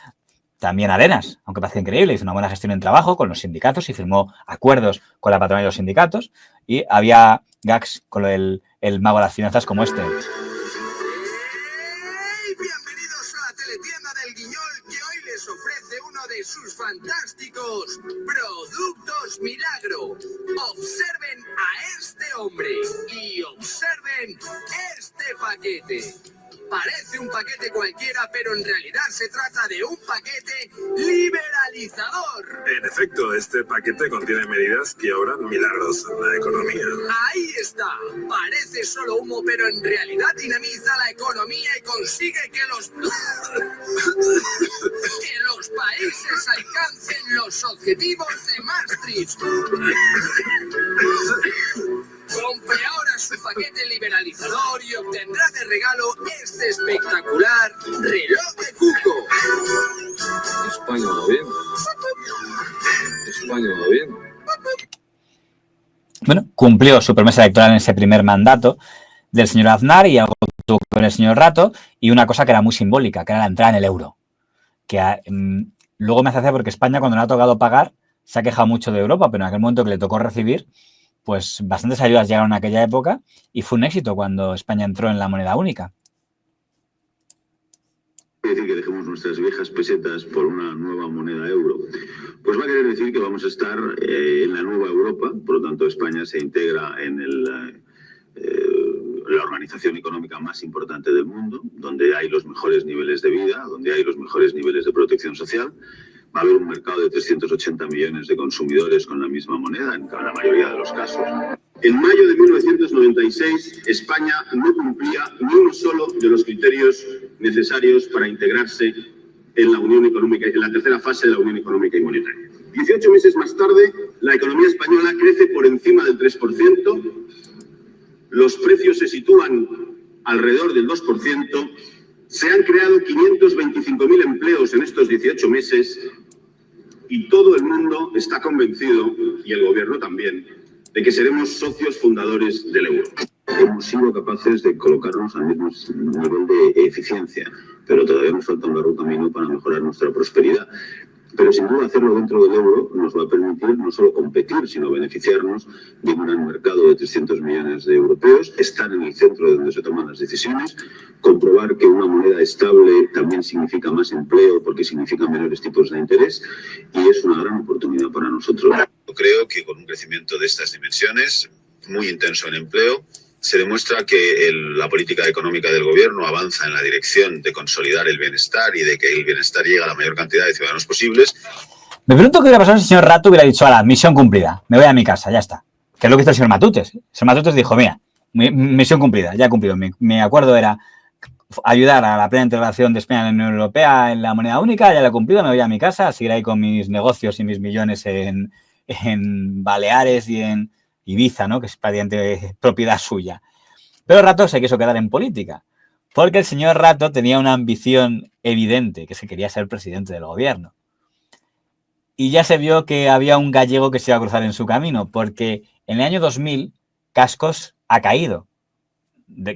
También Arenas, aunque parece increíble, hizo una buena gestión en trabajo con los sindicatos y firmó acuerdos con la patronal de los sindicatos. Y había gags con el mago de las finanzas como este. Ofrece uno de sus fantásticos productos Milagro. Observen a este hombre y observen este paquete. Parece un paquete cualquiera, pero en realidad se trata de un paquete liberalizador. En efecto, este paquete contiene medidas que obran milagros en la economía. Ahí está. Parece solo humo, pero en realidad dinamiza la economía y consigue que los países alcancen los objetivos de Maastricht. Compre ahora su paquete liberalizador y obtendrá de regalo este espectacular reloj de cuco. España va bien. España va bien. Bueno, cumplió su promesa electoral en ese primer mandato del señor Aznar y algo tuvo que ver el señor Rato y una cosa que era muy simbólica, que era la entrada en el euro. Que luego me hace hacer porque España, cuando le ha tocado pagar, se ha quejado mucho de Europa, pero en aquel momento que le tocó recibir, pues bastantes ayudas llegaron en aquella época y fue un éxito cuando España entró en la moneda única. Quiere decir que dejemos nuestras viejas pesetas por una nueva moneda euro. Pues va a querer decir que vamos a estar en la nueva Europa, por lo tanto España se integra en la organización económica más importante del mundo, donde hay los mejores niveles de vida, donde hay los mejores niveles de protección social. Va a haber un mercado de 380 millones de consumidores con la misma moneda en la mayoría de los casos. En mayo de 1996, España no cumplía ni uno solo de los criterios necesarios para integrarse en la Unión Económica, en la tercera fase de la Unión Económica y Monetaria. 18 meses más tarde, la economía española crece por encima del 3%, los precios se sitúan alrededor del 2%, se han creado 525.000 empleos en estos 18 meses y todo el mundo está convencido, y el gobierno también, de que seremos socios fundadores del euro. Hemos sido capaces de colocarnos al mismo nivel de eficiencia, pero todavía nos falta un largo camino para mejorar nuestra prosperidad. Pero sin duda hacerlo dentro del euro nos va a permitir no solo competir, sino beneficiarnos de un gran mercado de 300 millones de europeos, estar en el centro de donde se toman las decisiones, comprobar que una moneda estable también significa más empleo porque significa menores tipos de interés y es una gran oportunidad para nosotros. Creo que con un crecimiento de estas dimensiones, muy intenso en empleo, se demuestra que la política económica del gobierno avanza en la dirección de consolidar el bienestar y de que el bienestar llegue a la mayor cantidad de ciudadanos posibles. Me pregunto qué hubiera pasado si el señor Rato hubiera dicho, misión cumplida, me voy a mi casa, ya está. Que es lo que hizo el señor Matutes. El señor Matutes dijo, mira, misión cumplida, ya he cumplido. Mi acuerdo era ayudar a la plena integración de España en la Unión Europea en la moneda única, ya lo he cumplido, me voy a mi casa, a seguir ahí con mis negocios y mis millones en Baleares y en Ibiza, ¿no? Que es prácticamente propiedad suya. Pero Rato se quiso quedar en política, porque el señor Rato tenía una ambición evidente, que se quería ser presidente del gobierno. Y ya se vio que había un gallego que se iba a cruzar en su camino, porque en el año 2000 Cascos ha caído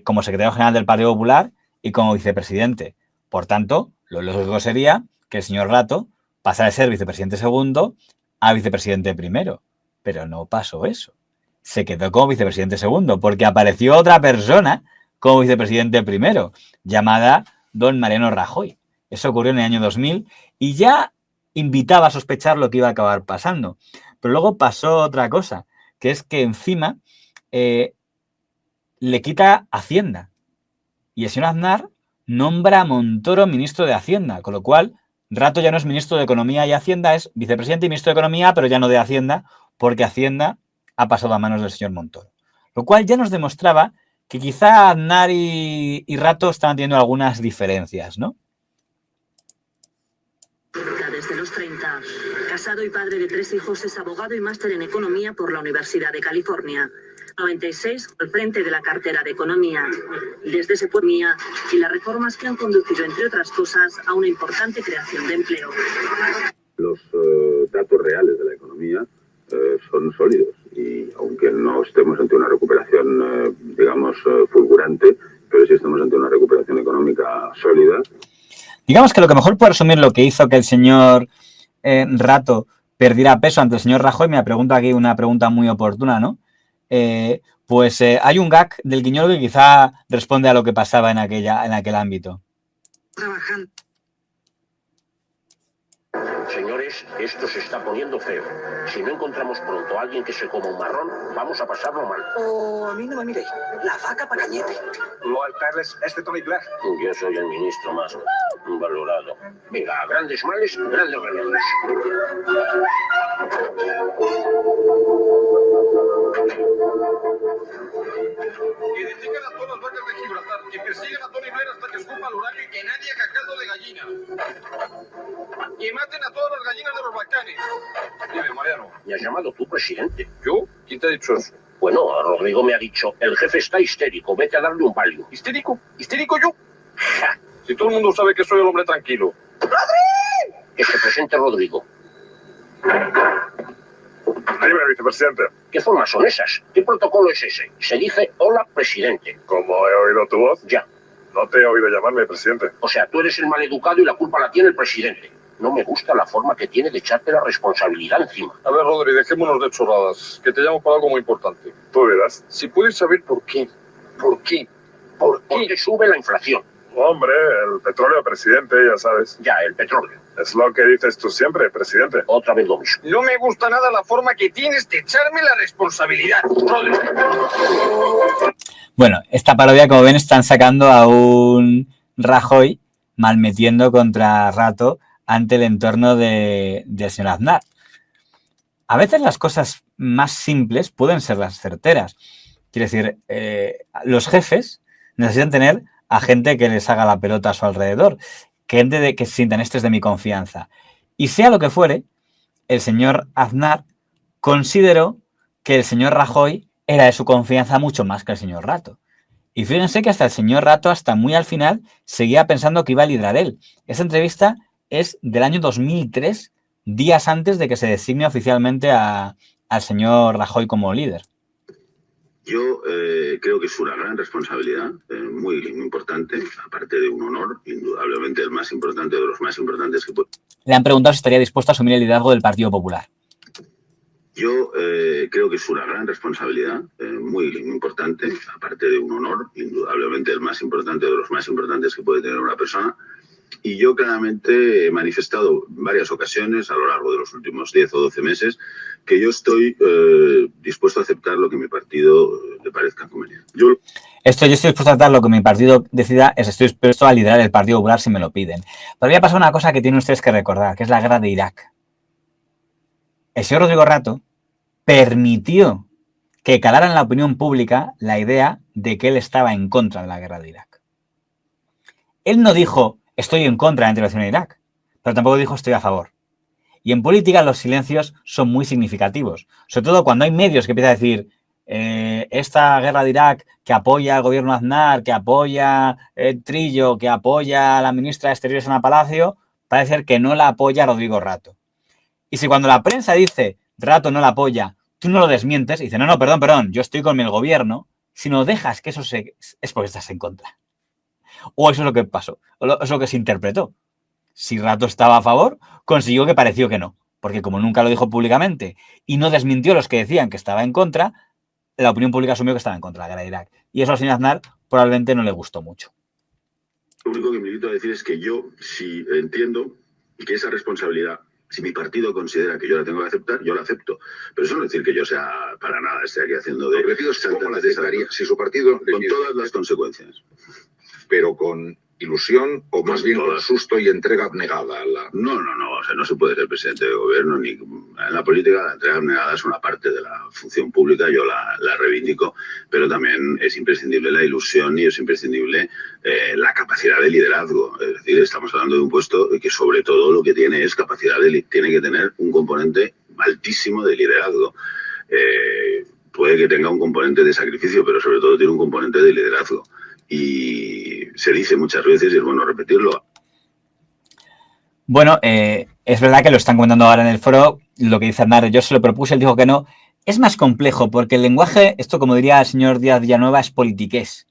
como secretario general del Partido Popular y como vicepresidente. Por tanto, lo lógico sería que el señor Rato pasara de ser vicepresidente segundo a vicepresidente primero. Pero no pasó eso. Se quedó como vicepresidente segundo, porque apareció otra persona como vicepresidente primero, llamada don Mariano Rajoy. Eso ocurrió en el año 2000 y ya invitaba a sospechar lo que iba a acabar pasando. Pero luego pasó otra cosa, que es que encima le quita Hacienda. Y el señor Aznar nombra a Montoro ministro de Hacienda, con lo cual Rato ya no es ministro de Economía y Hacienda, es vicepresidente y ministro de Economía, pero ya no de Hacienda, porque Hacienda ha pasado a manos del señor Montoro. Lo cual ya nos demostraba que quizá Aznar y Rato estaban teniendo algunas diferencias, ¿no? Desde los 30. Casado y padre de 3 hijos, es abogado y máster en Economía por la Universidad de California. 96, al frente de la cartera de Economía. Desde ese economía y las reformas que han conducido, entre otras cosas, a una importante creación de empleo. Los datos reales de la economía son sólidos y aunque no estemos ante una recuperación, fulgurante, pero sí estamos ante una recuperación económica sólida. Digamos que lo que mejor puede resumir lo que hizo que el señor Rato perdiera peso ante el señor Rajoy, me pregunta aquí una pregunta muy oportuna, ¿no? Hay un gag del Guiñolo que quizá responde a lo que pasaba en aquel ámbito. Trabajando. Señores, esto se está poniendo feo. Si no encontramos pronto a alguien que se coma un marrón, vamos a pasarlo mal. A mí no me miréis. La vaca para cañete. Lloyd Perles, Tony Blair. Yo soy el ministro más valorado. Venga, grandes males, grandes remedios. Identifiquen a todas las vacas de Gibraltar y persigan a Tony Blair hasta que escupa el huracán y que nadie haga caldo de gallina. Y maten a todas las gallinas de los Balcanes. Dime, Mariano. ¿Me has llamado tú presidente? ¿Yo? ¿Quién te ha dicho eso? Bueno, Rodrigo me ha dicho, el jefe está histérico, vete a darle un Valium. ¿Histérico? ¿Histérico yo? ¡Ja! Si todo el mundo sabe que soy el hombre tranquilo. ¡Rodrigo! Que se presente Rodrigo. Dime, vicepresidente. ¿Qué formas son esas? ¿Qué protocolo es ese? Se dice, hola, presidente. ¿Cómo he oído tu voz? Ya. No te he oído llamarme presidente. O sea, tú eres el maleducado y la culpa la tiene el presidente. No me gusta la forma que tiene de echarte la responsabilidad encima. A ver, Rodri, dejémonos de chorradas, que te llamo para algo muy importante. Tú verás. Si puedes saber por qué. ¿Por qué? Porque sube la inflación. Hombre, el petróleo, presidente, ya sabes. Ya, el petróleo. Es lo que dices tú siempre, presidente. Otra vez lo mismo. No me gusta nada la forma que tienes de echarme la responsabilidad. Bueno, esta parodia, como ven, están sacando a un Rajoy malmetiendo contra Rato ante el entorno del señor Aznar. A veces las cosas más simples pueden ser las certeras. Quiere decir, los jefes necesitan tener a gente que les haga la pelota a su alrededor, gente que sientan esto es de mi confianza. Y sea lo que fuere, el señor Aznar consideró que el señor Rajoy era de su confianza mucho más que el señor Rato. Y fíjense que hasta el señor Rato, hasta muy al final, seguía pensando que iba a liderar él. Esta entrevista es del año 2003, días antes de que se designe oficialmente al señor Rajoy como líder. Yo creo que es una gran responsabilidad, muy importante, aparte de un honor, indudablemente el más importante de los más importantes que puede. Le han preguntado si estaría dispuesto a asumir el liderazgo del Partido Popular. Yo creo que es una gran responsabilidad, muy importante, aparte de un honor, indudablemente el más importante de los más importantes que puede tener una persona. Y yo claramente he manifestado en varias ocasiones a lo largo de los últimos 10 o 12 meses que yo estoy dispuesto a aceptar lo que mi partido le parezca conveniente. Yo estoy dispuesto a aceptar lo que mi partido decida, estoy dispuesto a liderar el Partido Popular si me lo piden. Pero había pasado una cosa que tienen ustedes que recordar, que es la guerra de Irak. El señor Rodrigo Rato permitió que calara en la opinión pública la idea de que él estaba en contra de la guerra de Irak. Él no dijo estoy en contra de la intervención en Irak, pero tampoco dijo estoy a favor. Y en política los silencios son muy significativos, sobre todo cuando hay medios que empiezan a decir esta guerra de Irak que apoya al gobierno Aznar, que apoya Trillo, que apoya a la ministra de Exteriores Ana Palacio, parece ser que no la apoya Rodrigo Rato. Y si cuando la prensa dice Rato no la apoya, tú no lo desmientes y dices no, perdón, yo estoy con el gobierno, si no dejas que eso es porque estás en contra. O eso es lo que pasó, o eso es lo que se interpretó. Si Rato estaba a favor, consiguió que pareció que no. Porque como nunca lo dijo públicamente y no desmintió a los que decían que estaba en contra, la opinión pública asumió que estaba en contra de la guerra de Irak. Y eso al señor Aznar probablemente no le gustó mucho. Lo único que me limito a decir es que yo, si entiendo que esa responsabilidad, si mi partido considera que yo la tengo que aceptar, yo la acepto. Pero eso no es decir que yo sea para nada esté aquí haciendo de... ¿Cómo la aceptaría? Si su partido... Con todas las consecuencias. Pero con ilusión o más bien con susto y entrega abnegada. No, o sea, no se puede ser presidente de gobierno ni en la política. La entrega abnegada es una parte de la función pública, yo la reivindico, pero también es imprescindible la ilusión y es imprescindible la capacidad de liderazgo. Es decir, estamos hablando de un puesto que sobre todo lo que tiene es capacidad tiene que tener un componente altísimo de liderazgo. Puede que tenga un componente de sacrificio, pero sobre todo tiene un componente de liderazgo. Y se dice muchas veces y es bueno repetirlo. Bueno, es verdad que lo están comentando ahora en el foro, lo que dice Aznar, yo se lo propuse, él dijo que no. Es más complejo porque el lenguaje, esto como diría el señor Díaz Villanueva, es politiqués.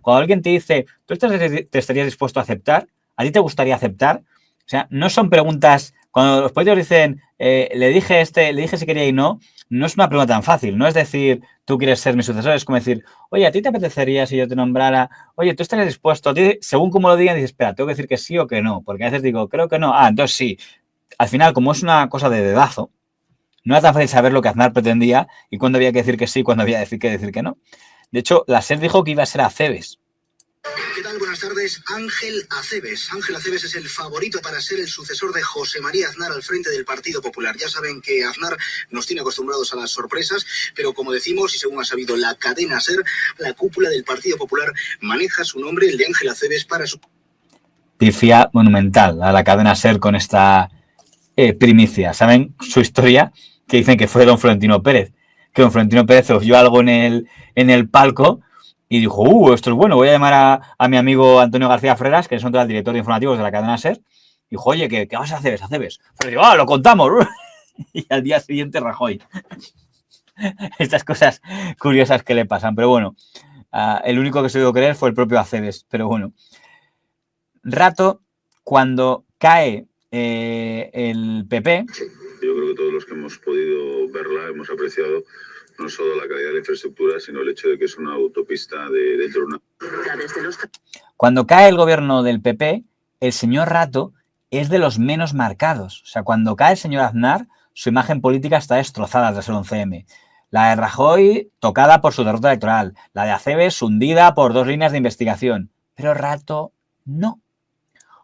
Cuando alguien te dice, ¿tú te estarías dispuesto a aceptar? ¿A ti te gustaría aceptar? O sea, no son preguntas, cuando los políticos dicen, le dije si quería y no es una pregunta tan fácil, no es decir, tú quieres ser mi sucesor, es como decir, oye, ¿a ti te apetecería si yo te nombrara? Oye, ¿tú estarías dispuesto? Según como lo digan, dices, espera, tengo que decir que sí o que no, porque a veces digo, creo que no, entonces sí. Al final, como es una cosa de dedazo, no es tan fácil saber lo que Aznar pretendía y cuándo había que decir que sí y cuándo había que decir que no. De hecho, la SER dijo que iba a ser Acebes. ¿Qué tal? Buenas tardes. Ángel Acebes. Ángel Acebes es el favorito para ser el sucesor de José María Aznar al frente del Partido Popular. Ya saben que Aznar nos tiene acostumbrados a las sorpresas, pero como decimos, y según ha sabido la cadena SER, la cúpula del Partido Popular maneja su nombre, el de Ángel Acebes, para su... Pifia monumental a la cadena SER con esta primicia. ¿Saben su historia? Que dicen que fue don Florentino Pérez. Que don Florentino Pérez oyó algo en el palco y dijo, esto es bueno, voy a llamar a mi amigo Antonio García Freras, que es otro del director de informativos de la cadena SER. Dijo, oye, ¿qué vas a hacer? Acebes. Pero digo, lo contamos. Y al día siguiente Rajoy. Estas cosas curiosas que le pasan. Pero bueno, el único que se dio creer fue el propio Acebes. Pero bueno. Rato, cuando cae el PP... Yo creo que todos los que hemos podido verla hemos apreciado No solo la calidad de la infraestructura, sino el hecho de que es una autopista dentro de una... Cuando cae el gobierno del PP, el señor Rato es de los menos marcados. O sea, cuando cae el señor Aznar, su imagen política está destrozada tras el 11M. La de Rajoy tocada por su derrota electoral. La de Acebes hundida por 2 líneas de investigación. Pero Rato no.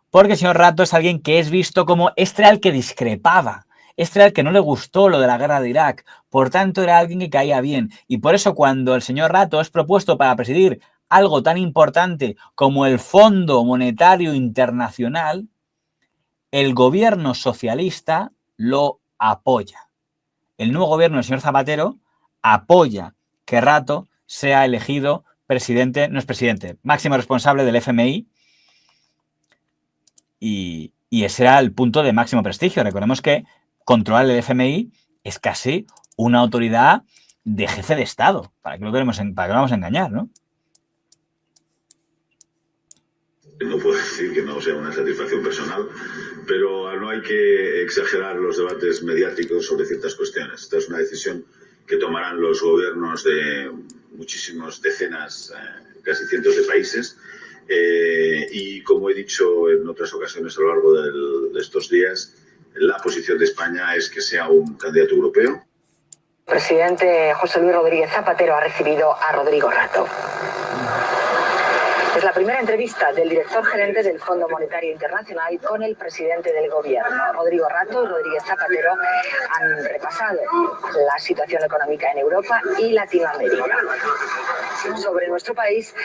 Porque el señor Rato es alguien que es visto como este era el que discrepaba. Este era el que no le gustó lo de la guerra de Irak. Por tanto, era alguien que caía bien. Y por eso cuando el señor Rato es propuesto para presidir algo tan importante como el Fondo Monetario Internacional, el gobierno socialista lo apoya. El nuevo gobierno del señor Zapatero apoya que Rato sea elegido presidente, no es presidente, máximo responsable del FMI, y ese era el punto de máximo prestigio. Recordemos que controlar el FMI es casi una autoridad de jefe de Estado. ¿Para qué lo vamos a engañar, no? No puedo decir que no sea una satisfacción personal, pero no hay que exagerar los debates mediáticos sobre ciertas cuestiones. Esta es una decisión que tomarán los gobiernos de muchísimas decenas, casi cientos de países. Y como he dicho en otras ocasiones a lo largo de estos días, la posición de España es que sea un candidato europeo. El presidente José Luis Rodríguez Zapatero ha recibido a Rodrigo Rato. Es la primera entrevista del director gerente del Fondo Monetario Internacional con el presidente del gobierno. Rodrigo Rato y Rodríguez Zapatero han repasado la situación económica en Europa y Latinoamérica. Sobre nuestro país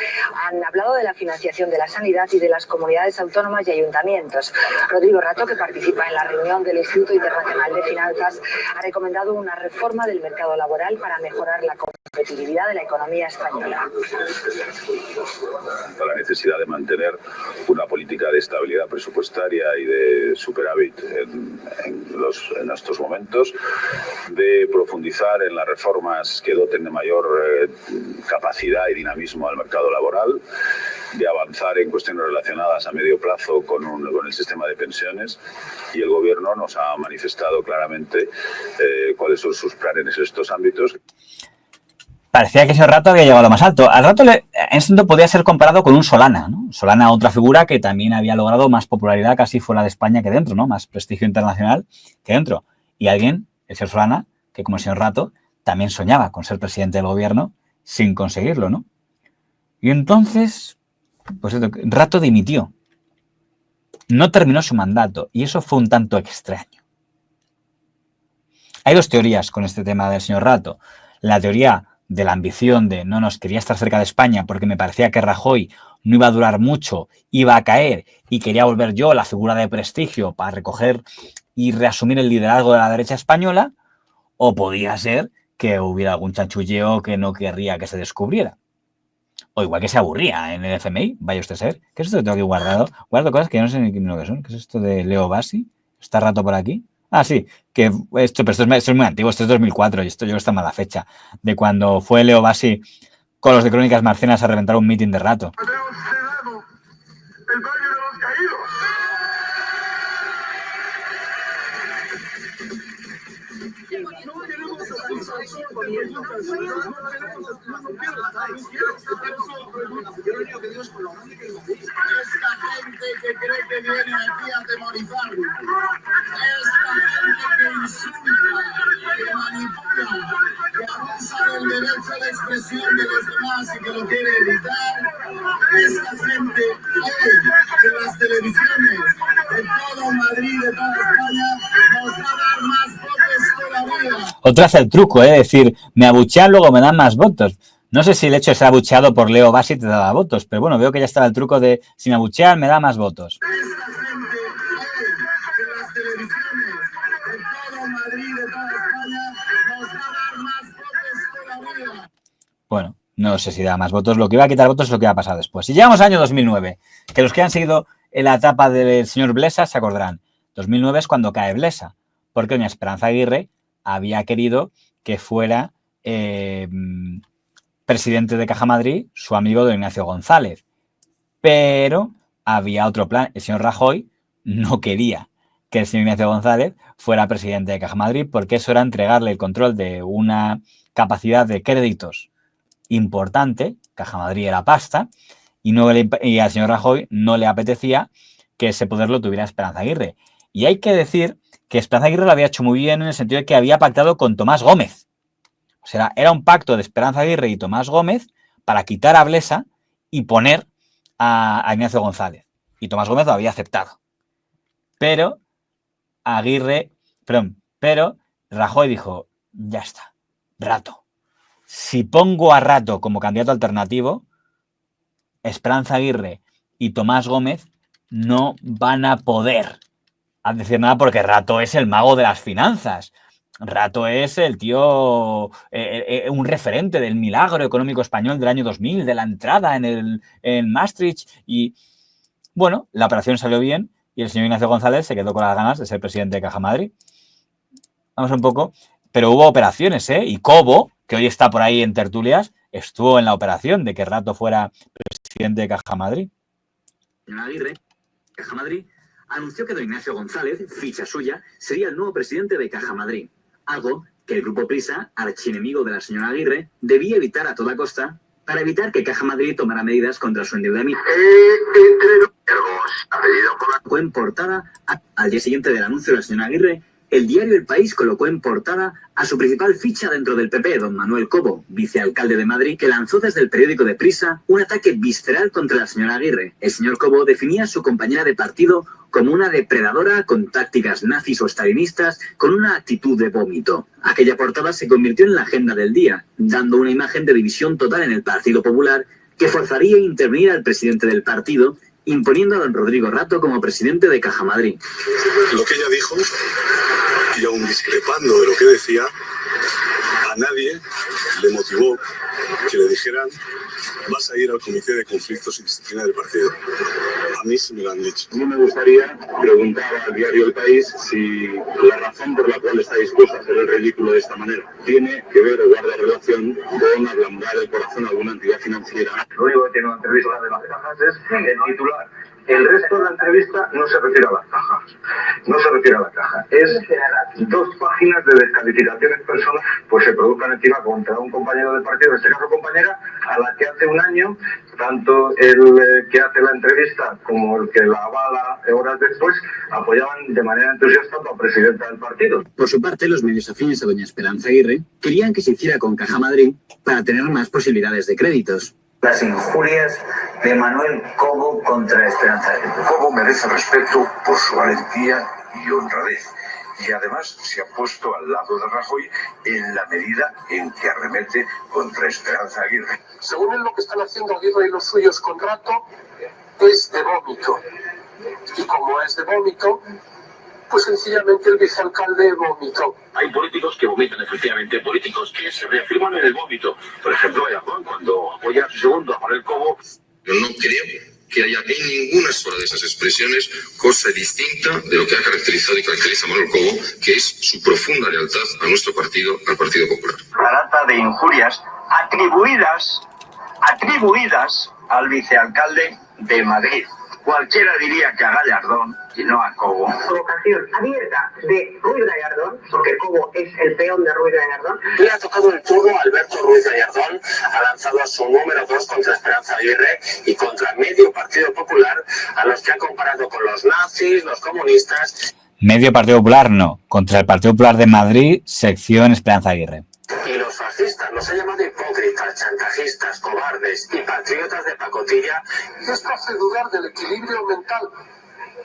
han hablado de la financiación de la sanidad y de las comunidades autónomas y ayuntamientos. Rodrigo Rato, que participa en la reunión del Instituto Internacional de Finanzas, ha recomendado una reforma del mercado laboral para mejorar la competitividad de la economía española. La necesidad de mantener una política de estabilidad presupuestaria y de superávit en estos momentos, de profundizar en las reformas que doten de mayor capacidad y dinamismo al mercado laboral, de avanzar en cuestiones relacionadas a medio plazo con el sistema de pensiones, y el Gobierno nos ha manifestado claramente cuáles son sus planes en estos ámbitos. Parecía que ese Rato había llegado a lo más alto. Al Rato, en ese momento, podía ser comparado con un Solana, ¿no? Solana, otra figura que también había logrado más popularidad casi fuera de España que dentro, ¿no? Más prestigio internacional que dentro. Y alguien, el señor Solana, que como el señor Rato, también soñaba con ser presidente del gobierno sin conseguirlo, ¿no? Y entonces, pues Rato dimitió. No terminó su mandato y eso fue un tanto extraño. Hay 2 teorías con este tema del señor Rato. La teoría de la ambición de no nos quería estar cerca de España porque me parecía que Rajoy no iba a durar mucho, iba a caer y quería volver yo la figura de prestigio para recoger y reasumir el liderazgo de la derecha española, o podía ser que hubiera algún chanchulleo que no querría que se descubriera. O igual que se aburría en el FMI, vaya usted a saber. ¿Qué es esto que tengo aquí guardado? Guardo cosas que no sé ni lo que son. ¿Qué es esto de Leo Bassi? ¿Está Rato por aquí? Ah, sí, que esto es muy antiguo, esto es 2004 y esto yo creo que está mala fecha, de cuando fue Leo Bassi con los de Crónicas Marcianas a reventar un mitin de Rato. Esta gente que cree que viene aquí a atemorizarnos, esta gente que insulta, que manipula, que abusa del derecho de expresión de los demás y que lo quiere evitar, esta gente que las televisiones de todo Madrid, de toda España, nos va a dar más votos todavía. Otra hace el truco, decir, me abuchean, luego me dan más votos. No sé si el hecho de ser abucheado por Leo Bassi te daba votos, pero bueno, veo que ya estaba el truco de si me abuchean me da más votos. Bueno, no sé si da más votos. Lo que iba a quitar votos es lo que va a pasar después. Si llegamos al año 2009, que los que han seguido en la etapa del señor Blesa se acordarán. 2009 es cuando cae Blesa, porque doña Esperanza Aguirre había querido que fuera presidente de Caja Madrid, su amigo don Ignacio González. Pero había otro plan. El señor Rajoy no quería que el señor Ignacio González fuera presidente de Caja Madrid, porque eso era entregarle el control de una capacidad de créditos importante. Caja Madrid era pasta, y al señor Rajoy no le apetecía que ese poder lo tuviera Esperanza Aguirre. Y hay que decir que Esperanza Aguirre lo había hecho muy bien en el sentido de que había pactado con Tomás Gómez. O sea, era un pacto de Esperanza Aguirre y Tomás Gómez para quitar a Blesa y poner a Ignacio González. Y Tomás Gómez lo había aceptado. Pero Rajoy dijo, ya está, Rato. Si pongo a Rato como candidato alternativo, Esperanza Aguirre y Tomás Gómez no van a poder decir nada, porque Rato es el mago de las finanzas. Rato es el tío, un referente del milagro económico español del año 2000, de la entrada en Maastricht. Y bueno, la operación salió bien y el señor Ignacio González se quedó con las ganas de ser presidente de Caja Madrid. Vamos un poco, pero hubo operaciones, ¿eh? Y Cobo, que hoy está por ahí en tertulias, estuvo en la operación de que Rato fuera presidente de Caja Madrid. Señor Aguirre, Caja Madrid, anunció que don Ignacio González, ficha suya, sería el nuevo presidente de Caja Madrid. Algo que el Grupo Prisa, archienemigo de la señora Aguirre, debía evitar a toda costa para evitar que Caja Madrid tomara medidas contra su endeudamiento. Colocó en portada, al día siguiente del anuncio de la señora Aguirre, el diario El País colocó en portada a su principal ficha dentro del PP, don Manuel Cobo, vicealcalde de Madrid, que lanzó desde el periódico de Prisa un ataque visceral contra la señora Aguirre. El señor Cobo definía a su compañera de partido como una depredadora con tácticas nazis o estalinistas, con una actitud de vómito. Aquella portada se convirtió en la agenda del día, dando una imagen de división total en el Partido Popular que forzaría a intervenir al presidente del partido, imponiendo a don Rodrigo Rato como presidente de Caja Madrid. Lo que ella dijo, y aún discrepando de lo que decía, a nadie le motivó que le dijeran: vas a ir al Comité de Conflictos y Disciplina del partido. A mí sí me lo han dicho. A mí me gustaría preguntar al diario El País si la razón por la cual está dispuesta a hacer el ridículo de esta manera tiene que ver o guarda relación con ablandar el corazón a alguna entidad financiera. Lo único que tiene una entrevista de las cajas es el titular. El resto de la entrevista no se refiere a las cajas. No se refiere a la caja. Es 2 páginas de descalificaciones personales, pues se produzcan encima contra un compañero del partido, en este caso compañera, a la que hace un año, tanto el que hace la entrevista como el que la avala horas después, apoyaban de manera entusiasta a la presidenta del partido. Por su parte, los medios afines a doña Esperanza Aguirre querían que se hiciera con Caja Madrid para tener más posibilidades de créditos. Las injurias de Manuel Cobo contra Esperanza Aguirre. Cobo merece respeto por su valentía y honradez. Y además se ha puesto al lado de Rajoy en la medida en que arremete contra Esperanza Aguirre. Según él, lo que están haciendo Aguirre y los suyos con Rato es de vómito. Y como es de vómito, pues sencillamente el vicealcalde vomitó. Hay políticos que vomitan, efectivamente, políticos que se reafirman en el vómito. Por ejemplo, Ayarón, cuando apoya a su segundo, a Manuel Cobo. Yo no creo que haya en ninguna sola de esas expresiones cosa distinta de lo que ha caracterizado y caracteriza a Manuel Cobo, que es su profunda lealtad a nuestro partido, al Partido Popular. Trata de injurias atribuidas al vicealcalde de Madrid. Cualquiera diría que a Gallardón y no a Cobo. Provocación abierta de Ruiz Gallardón, porque Cobo es el peón de Ruiz Gallardón. Le ha tocado el turno a Alberto Ruiz Gallardón, ha lanzado a su número 2 contra Esperanza Aguirre y contra medio Partido Popular, a los que ha comparado con los nazis, los comunistas. Medio Partido Popular no, contra el Partido Popular de Madrid, sección Esperanza Aguirre. Y los fascistas los ha llamado hipócritas, chantajistas, cobardes y patriotas de pacotilla. Esto hace dudar del equilibrio mental,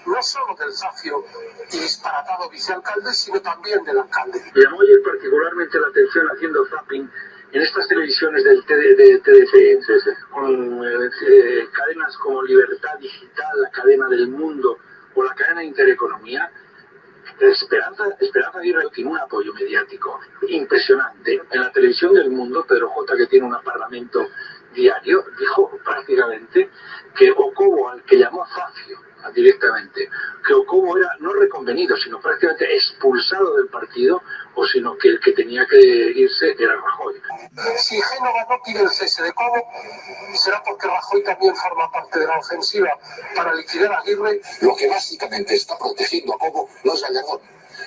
no solo del zafio y disparatado vicealcalde, sino también del alcalde. Llamó ayer particularmente la atención haciendo zapping en estas televisiones del TDC, con cadenas como Libertad Digital, la cadena del Mundo o la cadena Intereconomía. Esperanza Aguirre tiene un apoyo mediático impresionante. En la televisión del Mundo, Pedro J., que tiene un parlamento diario, dijo prácticamente que Ocobo, al que llamó zafio directamente, que Ocobo era no reconvenido, sino prácticamente expulsado del partido, o sino que el que tenía que irse era Rajoy. Si Génova no pide el cese de Cobo, será porque Rajoy también forma parte de la ofensiva para liquidar a Aguirre. Lo que básicamente está protegiendo a Cobo no es Gallardón.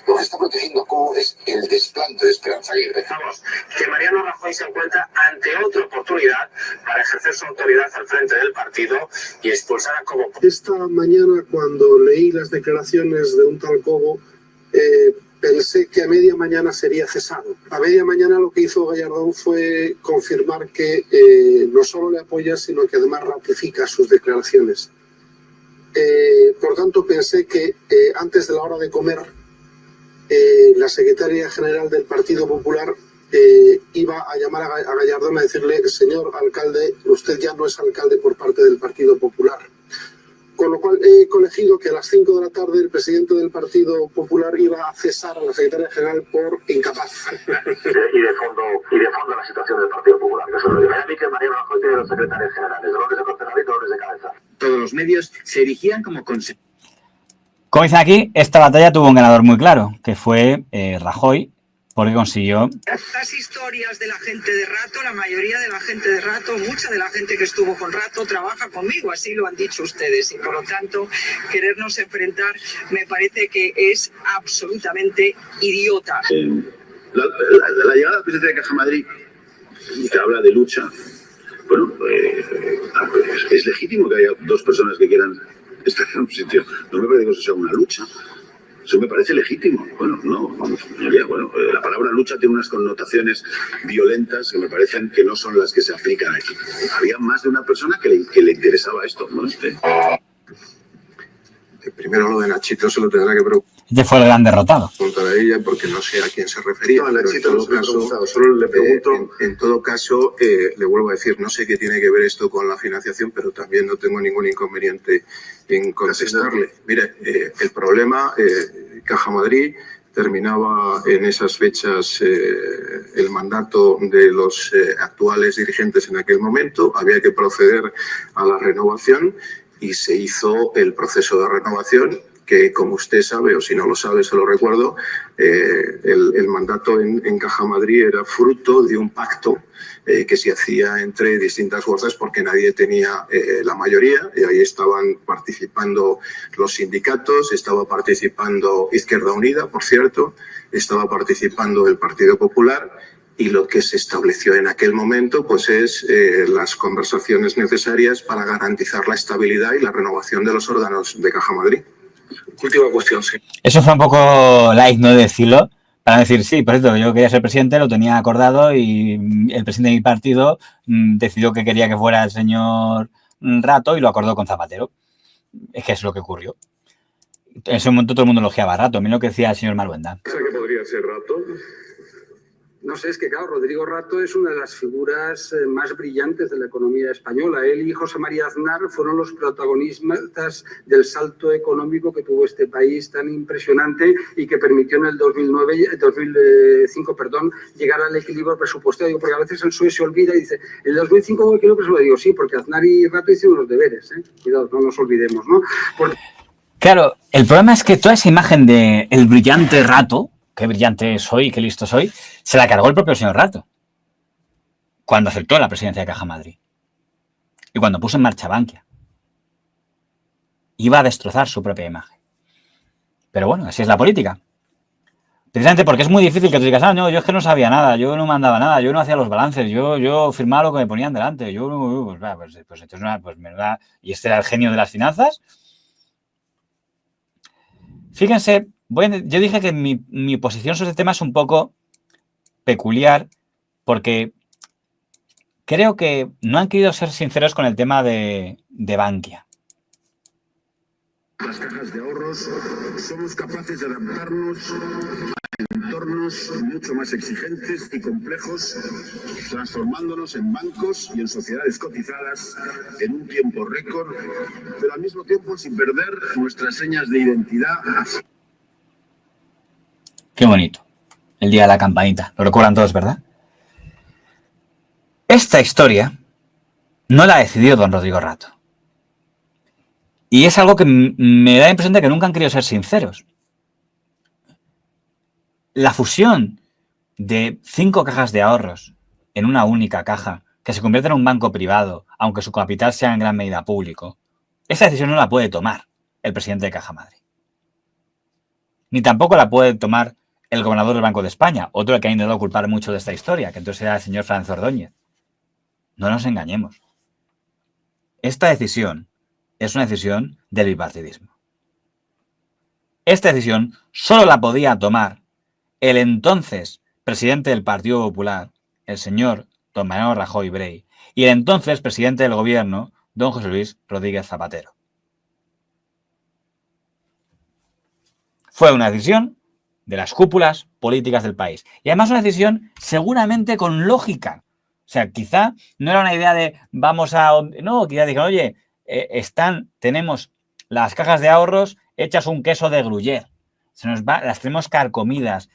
Lo que está protegiendo a Cobo es el desplante de Esperanza Aguirre. Vamos, que Mariano Rajoy se encuentra ante otra oportunidad para ejercer su autoridad al frente del partido y expulsar a Cobo. Esta mañana, cuando leí las declaraciones de un tal Cobo, pensé que a media mañana sería cesado. A media mañana lo que hizo Gallardón fue confirmar que no solo le apoya, sino que además ratifica sus declaraciones. Por tanto, pensé que antes de la hora de comer, la secretaria general del Partido Popular iba a llamar a Gallardón a decirle: señor alcalde, usted ya no es alcalde por parte del Partido Popular. Con lo cual he colegido que a las 5 de la tarde el presidente del Partido Popular iba a cesar a la secretaria general por incapaz. Y de fondo la situación del Partido Popular, que se lo digo. A mí que Mariano Rajoy tiene los secretarios generales, dolores de coordenador y dolores de cabeza. Todos los medios se erigían como Como dicen aquí, esta batalla tuvo un ganador muy claro, que fue Rajoy, porque consiguió... Las historias de la gente de Rato, la mayoría de la gente de Rato, mucha de la gente que estuvo con Rato trabaja conmigo, así lo han dicho ustedes, y por lo tanto querernos enfrentar me parece que es absolutamente idiota. La llegada del presidente de Caja Madrid, que habla de lucha, bueno, es legítimo que haya dos personas que quieran estar en un sitio. No me parece que eso sea una lucha. Eso me parece legítimo. Bueno, no, vamos, la palabra lucha tiene unas connotaciones violentas que me parecen que no son las que se aplican aquí. Había más de una persona que le interesaba esto. ¿No? Primero lo de Nachito se lo tendrá que preguntar Este fue el gran derrotado. a ella, porque no sé a quién se refería. No, Nachito no se lo he preguntado, solo le pregunto. En todo caso, le vuelvo a decir, no sé qué tiene que ver esto con la financiación, pero también no tengo ningún inconveniente en contestarle. Mire, el problema, Caja Madrid terminaba en esas fechas el mandato de los actuales dirigentes en aquel momento, había que proceder a la renovación y se hizo el proceso de renovación, que como usted sabe, o si no lo sabe, se lo recuerdo, el mandato en Caja Madrid era fruto de un pacto que se hacía entre distintas fuerzas porque nadie tenía la mayoría, y ahí estaban participando los sindicatos, estaba participando Izquierda Unida, por cierto, estaba participando el Partido Popular, y lo que se estableció en aquel momento pues es las conversaciones necesarias para garantizar la estabilidad y la renovación de los órganos de Caja Madrid. Última cuestión, sí. Eso fue un poco light, ¿no?, decirlo, para decir, sí, por cierto, yo quería ser presidente, lo tenía acordado y el presidente de mi partido decidió que quería que fuera el señor Rato y lo acordó con Zapatero. Es que es lo que ocurrió. En ese momento todo el mundo elogiaba a Rato. Miren lo que decía el señor Maluenda. ¿Sabe qué podría ser Rato? No sé, es que claro, Rodrigo Rato es una de las figuras más brillantes de la economía española. Él y José María Aznar fueron los protagonistas del salto económico que tuvo este país tan impresionante y que permitió en el 2005 llegar al equilibrio presupuestario. Porque a veces el PSOE se olvida y dice, ¿el 2005 hubo equilibrio presupuestario? Digo, sí, porque Aznar y Rato hicieron los deberes. Cuidado, no nos olvidemos, ¿no? Porque... Claro, el problema es que toda esa imagen de el brillante Rato, qué brillante soy, qué listo soy, se la cargó el propio señor Rato cuando aceptó la presidencia de Caja Madrid y cuando puso en marcha Bankia. Iba a destrozar su propia imagen. Pero bueno, así es la política. Precisamente porque es muy difícil que tú digas, no, yo es que no sabía nada, yo no mandaba nada, yo no hacía los balances, yo firmaba lo que me ponían delante, pues entonces menuda... Y este era el genio de las finanzas. Fíjense, yo dije que mi posición sobre este tema es un poco peculiar porque creo que no han querido ser sinceros con el tema de Bankia. Las cajas de ahorros somos capaces de adaptarnos a entornos mucho más exigentes y complejos, transformándonos en bancos y en sociedades cotizadas en un tiempo récord, pero al mismo tiempo sin perder nuestras señas de identidad. Qué bonito. El día de la campanita. Lo recuerdan todos, ¿verdad? Esta historia no la ha decidido don Rodrigo Rato. Y es algo que me da la impresión de que nunca han querido ser sinceros. La fusión de 5 cajas de ahorros en una única caja, que se convierta en un banco privado, aunque su capital sea en gran medida público. Esa decisión no la puede tomar el presidente de Caja Madrid. Ni tampoco la puede tomar el gobernador del Banco de España, otro al que ha intentado culpar mucho de esta historia, que entonces era el señor Francisco Ordóñez. No nos engañemos. Esta decisión es una decisión del bipartidismo. Esta decisión solo la podía tomar el entonces presidente del Partido Popular, el señor don Mariano Rajoy Brey, y el entonces presidente del gobierno, don José Luis Rodríguez Zapatero. Fue una decisión de las cúpulas políticas del país. Y además una decisión seguramente con lógica. O sea, quizá no era una idea de vamos a... No, quizá dijeron, oye, tenemos las cajas de ahorros hechas un queso de Gruyère. Las tenemos carcomidas,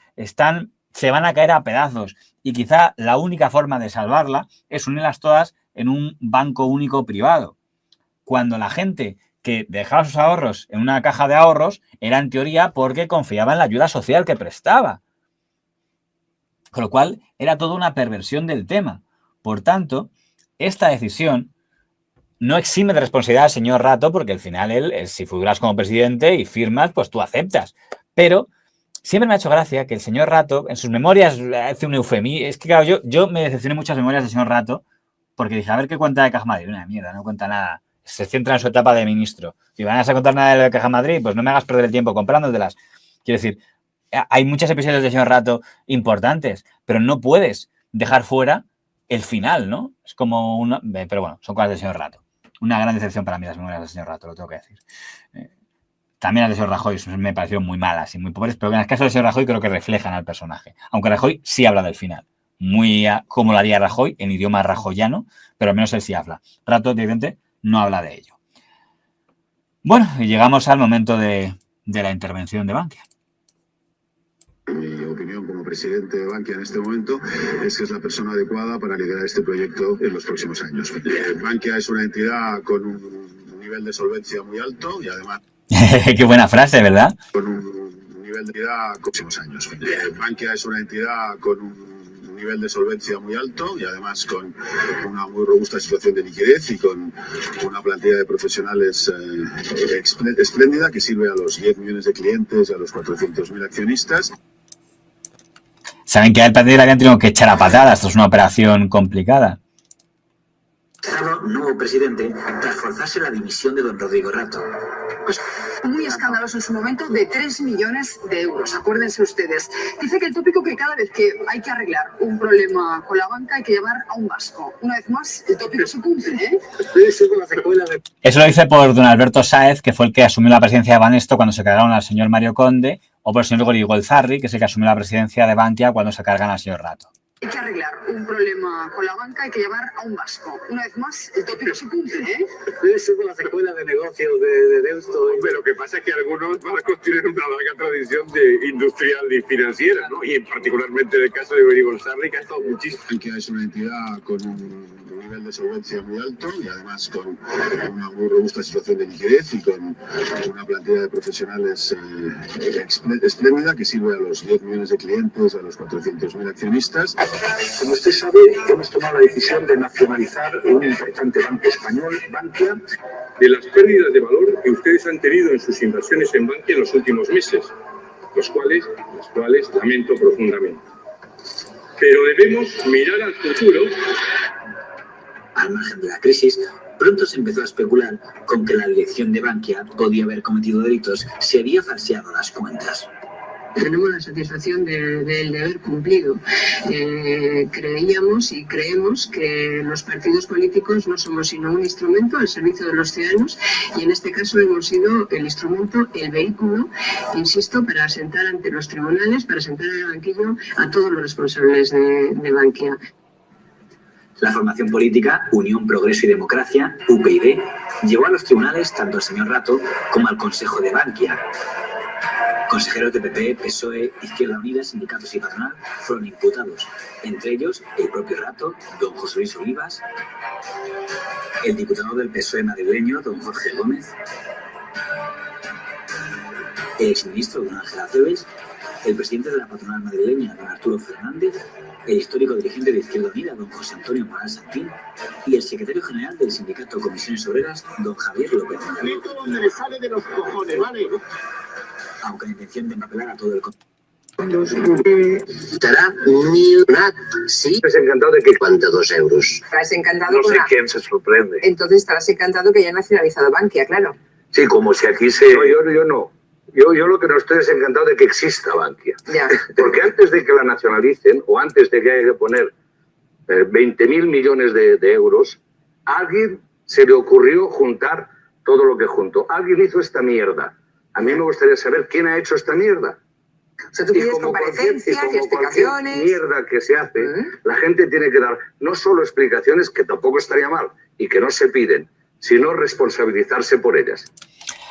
se van a caer a pedazos. Y quizá la única forma de salvarla es unirlas todas en un banco único privado. Cuando la gente que dejaba sus ahorros en una caja de ahorros era en teoría porque confiaba en la ayuda social que prestaba. Con lo cual era toda una perversión del tema. Por tanto, esta decisión no exime de responsabilidad al señor Rato, porque al final él, si figuras como presidente y firmas, pues tú aceptas. Pero siempre me ha hecho gracia que el señor Rato, en sus memorias, hace un eufemismo. Es que claro, yo me decepcioné muchas memorias del señor Rato, porque dije, a ver qué cuenta de Caja Madrid. Una mierda, no cuenta nada. Se centra en su etapa de ministro. Si van a contar nada de Caja Madrid, pues no me hagas perder el tiempo comprándotelas. Quiero decir, hay muchos episodios del señor Rato importantes, pero no puedes dejar fuera el final, ¿no? Es como una... Pero bueno, son cosas del señor Rato. Una gran decepción para mí las memorias del señor Rato, lo tengo que decir. También las del señor Rajoy me parecieron muy malas y muy pobres, pero en el caso del señor Rajoy creo que reflejan al personaje. Aunque Rajoy sí habla del final. Muy como lo haría Rajoy, en idioma rajoyano, pero al menos él sí habla. Rato, evidentemente, no habla de ello. Bueno, y llegamos al momento de la intervención de Bankia. Mi opinión como presidente de Bankia en este momento es que es la persona adecuada para liderar este proyecto en los próximos años. Bankia es una entidad con un nivel de solvencia muy alto y además... Qué buena frase, ¿verdad? Con un nivel de entidad en los próximos años. Bankia es una entidad con un nivel de solvencia muy alto y además con una muy robusta situación de liquidez y con una plantilla de profesionales espléndida que sirve a los 10 millones de clientes y a los 400.000 accionistas. Saben que al partido le habían tenido que echar a patadas. Esto es una operación complicada. Nuevo presidente tras forzarse la dimisión de don Rodrigo Rato. Pues muy escandaloso en su momento, de 3 millones de euros. Acuérdense ustedes. Dice que el tópico que cada vez que hay que arreglar un problema con la banca hay que llamar a un vasco. Una vez más, el tópico se cumple, ¿eh? Eso lo dice por don Alberto Sáez, que fue el que asumió la presidencia de Banesto cuando se cargaron al señor Mario Conde, o por el señor Golzarri, que es el que asumió la presidencia de Bankia cuando se cargan al señor Rato. Hay que arreglar un problema con la banca, hay que llamar a un vasco. Una vez más, el tópico se cumple, ¿eh? Debe ser con la secuela de negocios de Deusto. Hombre, lo que pasa es que algunos van a construir una larga tradición de industrial y financiera, ¿no? Y particularmente en el caso de Beri Golzarri, que ha estado muchísimo. Bankia es una entidad con un nivel de solvencia muy alto y además con una muy robusta situación de liquidez y con una plantilla de profesionales espléndida que sirve a los 10 millones de clientes, a los 400.000 accionistas. Como usted sabe, hemos tomado la decisión de nacionalizar un importante banco español, Bankia. De las pérdidas de valor que ustedes han tenido en sus inversiones en Bankia en los últimos meses, las cuales lamento profundamente. Pero debemos mirar al futuro. Al margen de la crisis, pronto se empezó a especular con que la dirección de Bankia podía haber cometido delitos si había falseado las cuentas. Tenemos la satisfacción del deber cumplido. Creíamos y creemos que los partidos políticos no somos sino un instrumento al servicio de los ciudadanos y en este caso hemos sido el instrumento, el vehículo, insisto, para sentar ante los tribunales, para sentar en el banquillo a todos los responsables de Bankia. La formación política Unión, Progreso y Democracia, UPyD, llevó a los tribunales tanto al señor Rato como al Consejo de Bankia. Consejeros de PP, PSOE, Izquierda Unida, sindicatos y patronal fueron imputados, entre ellos el propio Rato, don José Luis Olivas, el diputado del PSOE madrileño, don Jorge Gómez, el exministro don Ángel Acebes el presidente de la patronal madrileña, don Arturo Fernández, el histórico dirigente de Izquierda Unida, don José Antonio Moral Santín, y el secretario general del sindicato Comisiones Obreras, don Javier López Nadal. Donde le sale de los cojones, ¿vale? Aunque la intención de empapelar a todo el estará millonario. Sí, estás encantado de que cuánto 2 euros. Estarás encantado No con sé la... quién se sorprende. Entonces estarás encantado que haya nacionalizado Bankia, claro. Sí, como si aquí se... No, yo no. Yo lo que no estoy es encantado de que exista Bankia. Ya. Porque antes de que la nacionalicen, o antes de que haya que poner 20.000 millones de euros, a alguien se le ocurrió juntar todo lo que juntó. Alguien hizo esta mierda. A mí me gustaría saber quién ha hecho esta mierda. O sea, tú pides comparecencias y explicaciones. Mierda que se hace, la gente tiene que dar no solo explicaciones, que tampoco estaría mal, y que no se piden, sino responsabilizarse por ellas.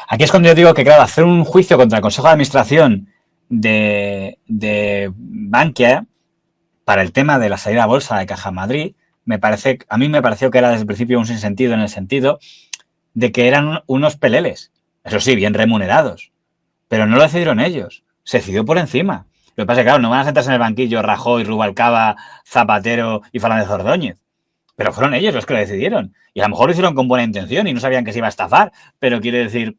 Aquí es cuando yo digo que, claro, hacer un juicio contra el Consejo de Administración de Bankia para el tema de la salida a bolsa de Caja Madrid, a mí me pareció que era desde el principio un sinsentido, en el sentido de que eran unos peleles, eso sí, bien remunerados, pero no lo decidieron ellos, se decidió por encima. Lo que pasa es que, claro, no van a sentarse en el banquillo Rajoy, Rubalcaba, Zapatero y Fernández Ordóñez, pero fueron ellos los que lo decidieron. Y a lo mejor lo hicieron con buena intención y no sabían que se iba a estafar, pero quiere decir,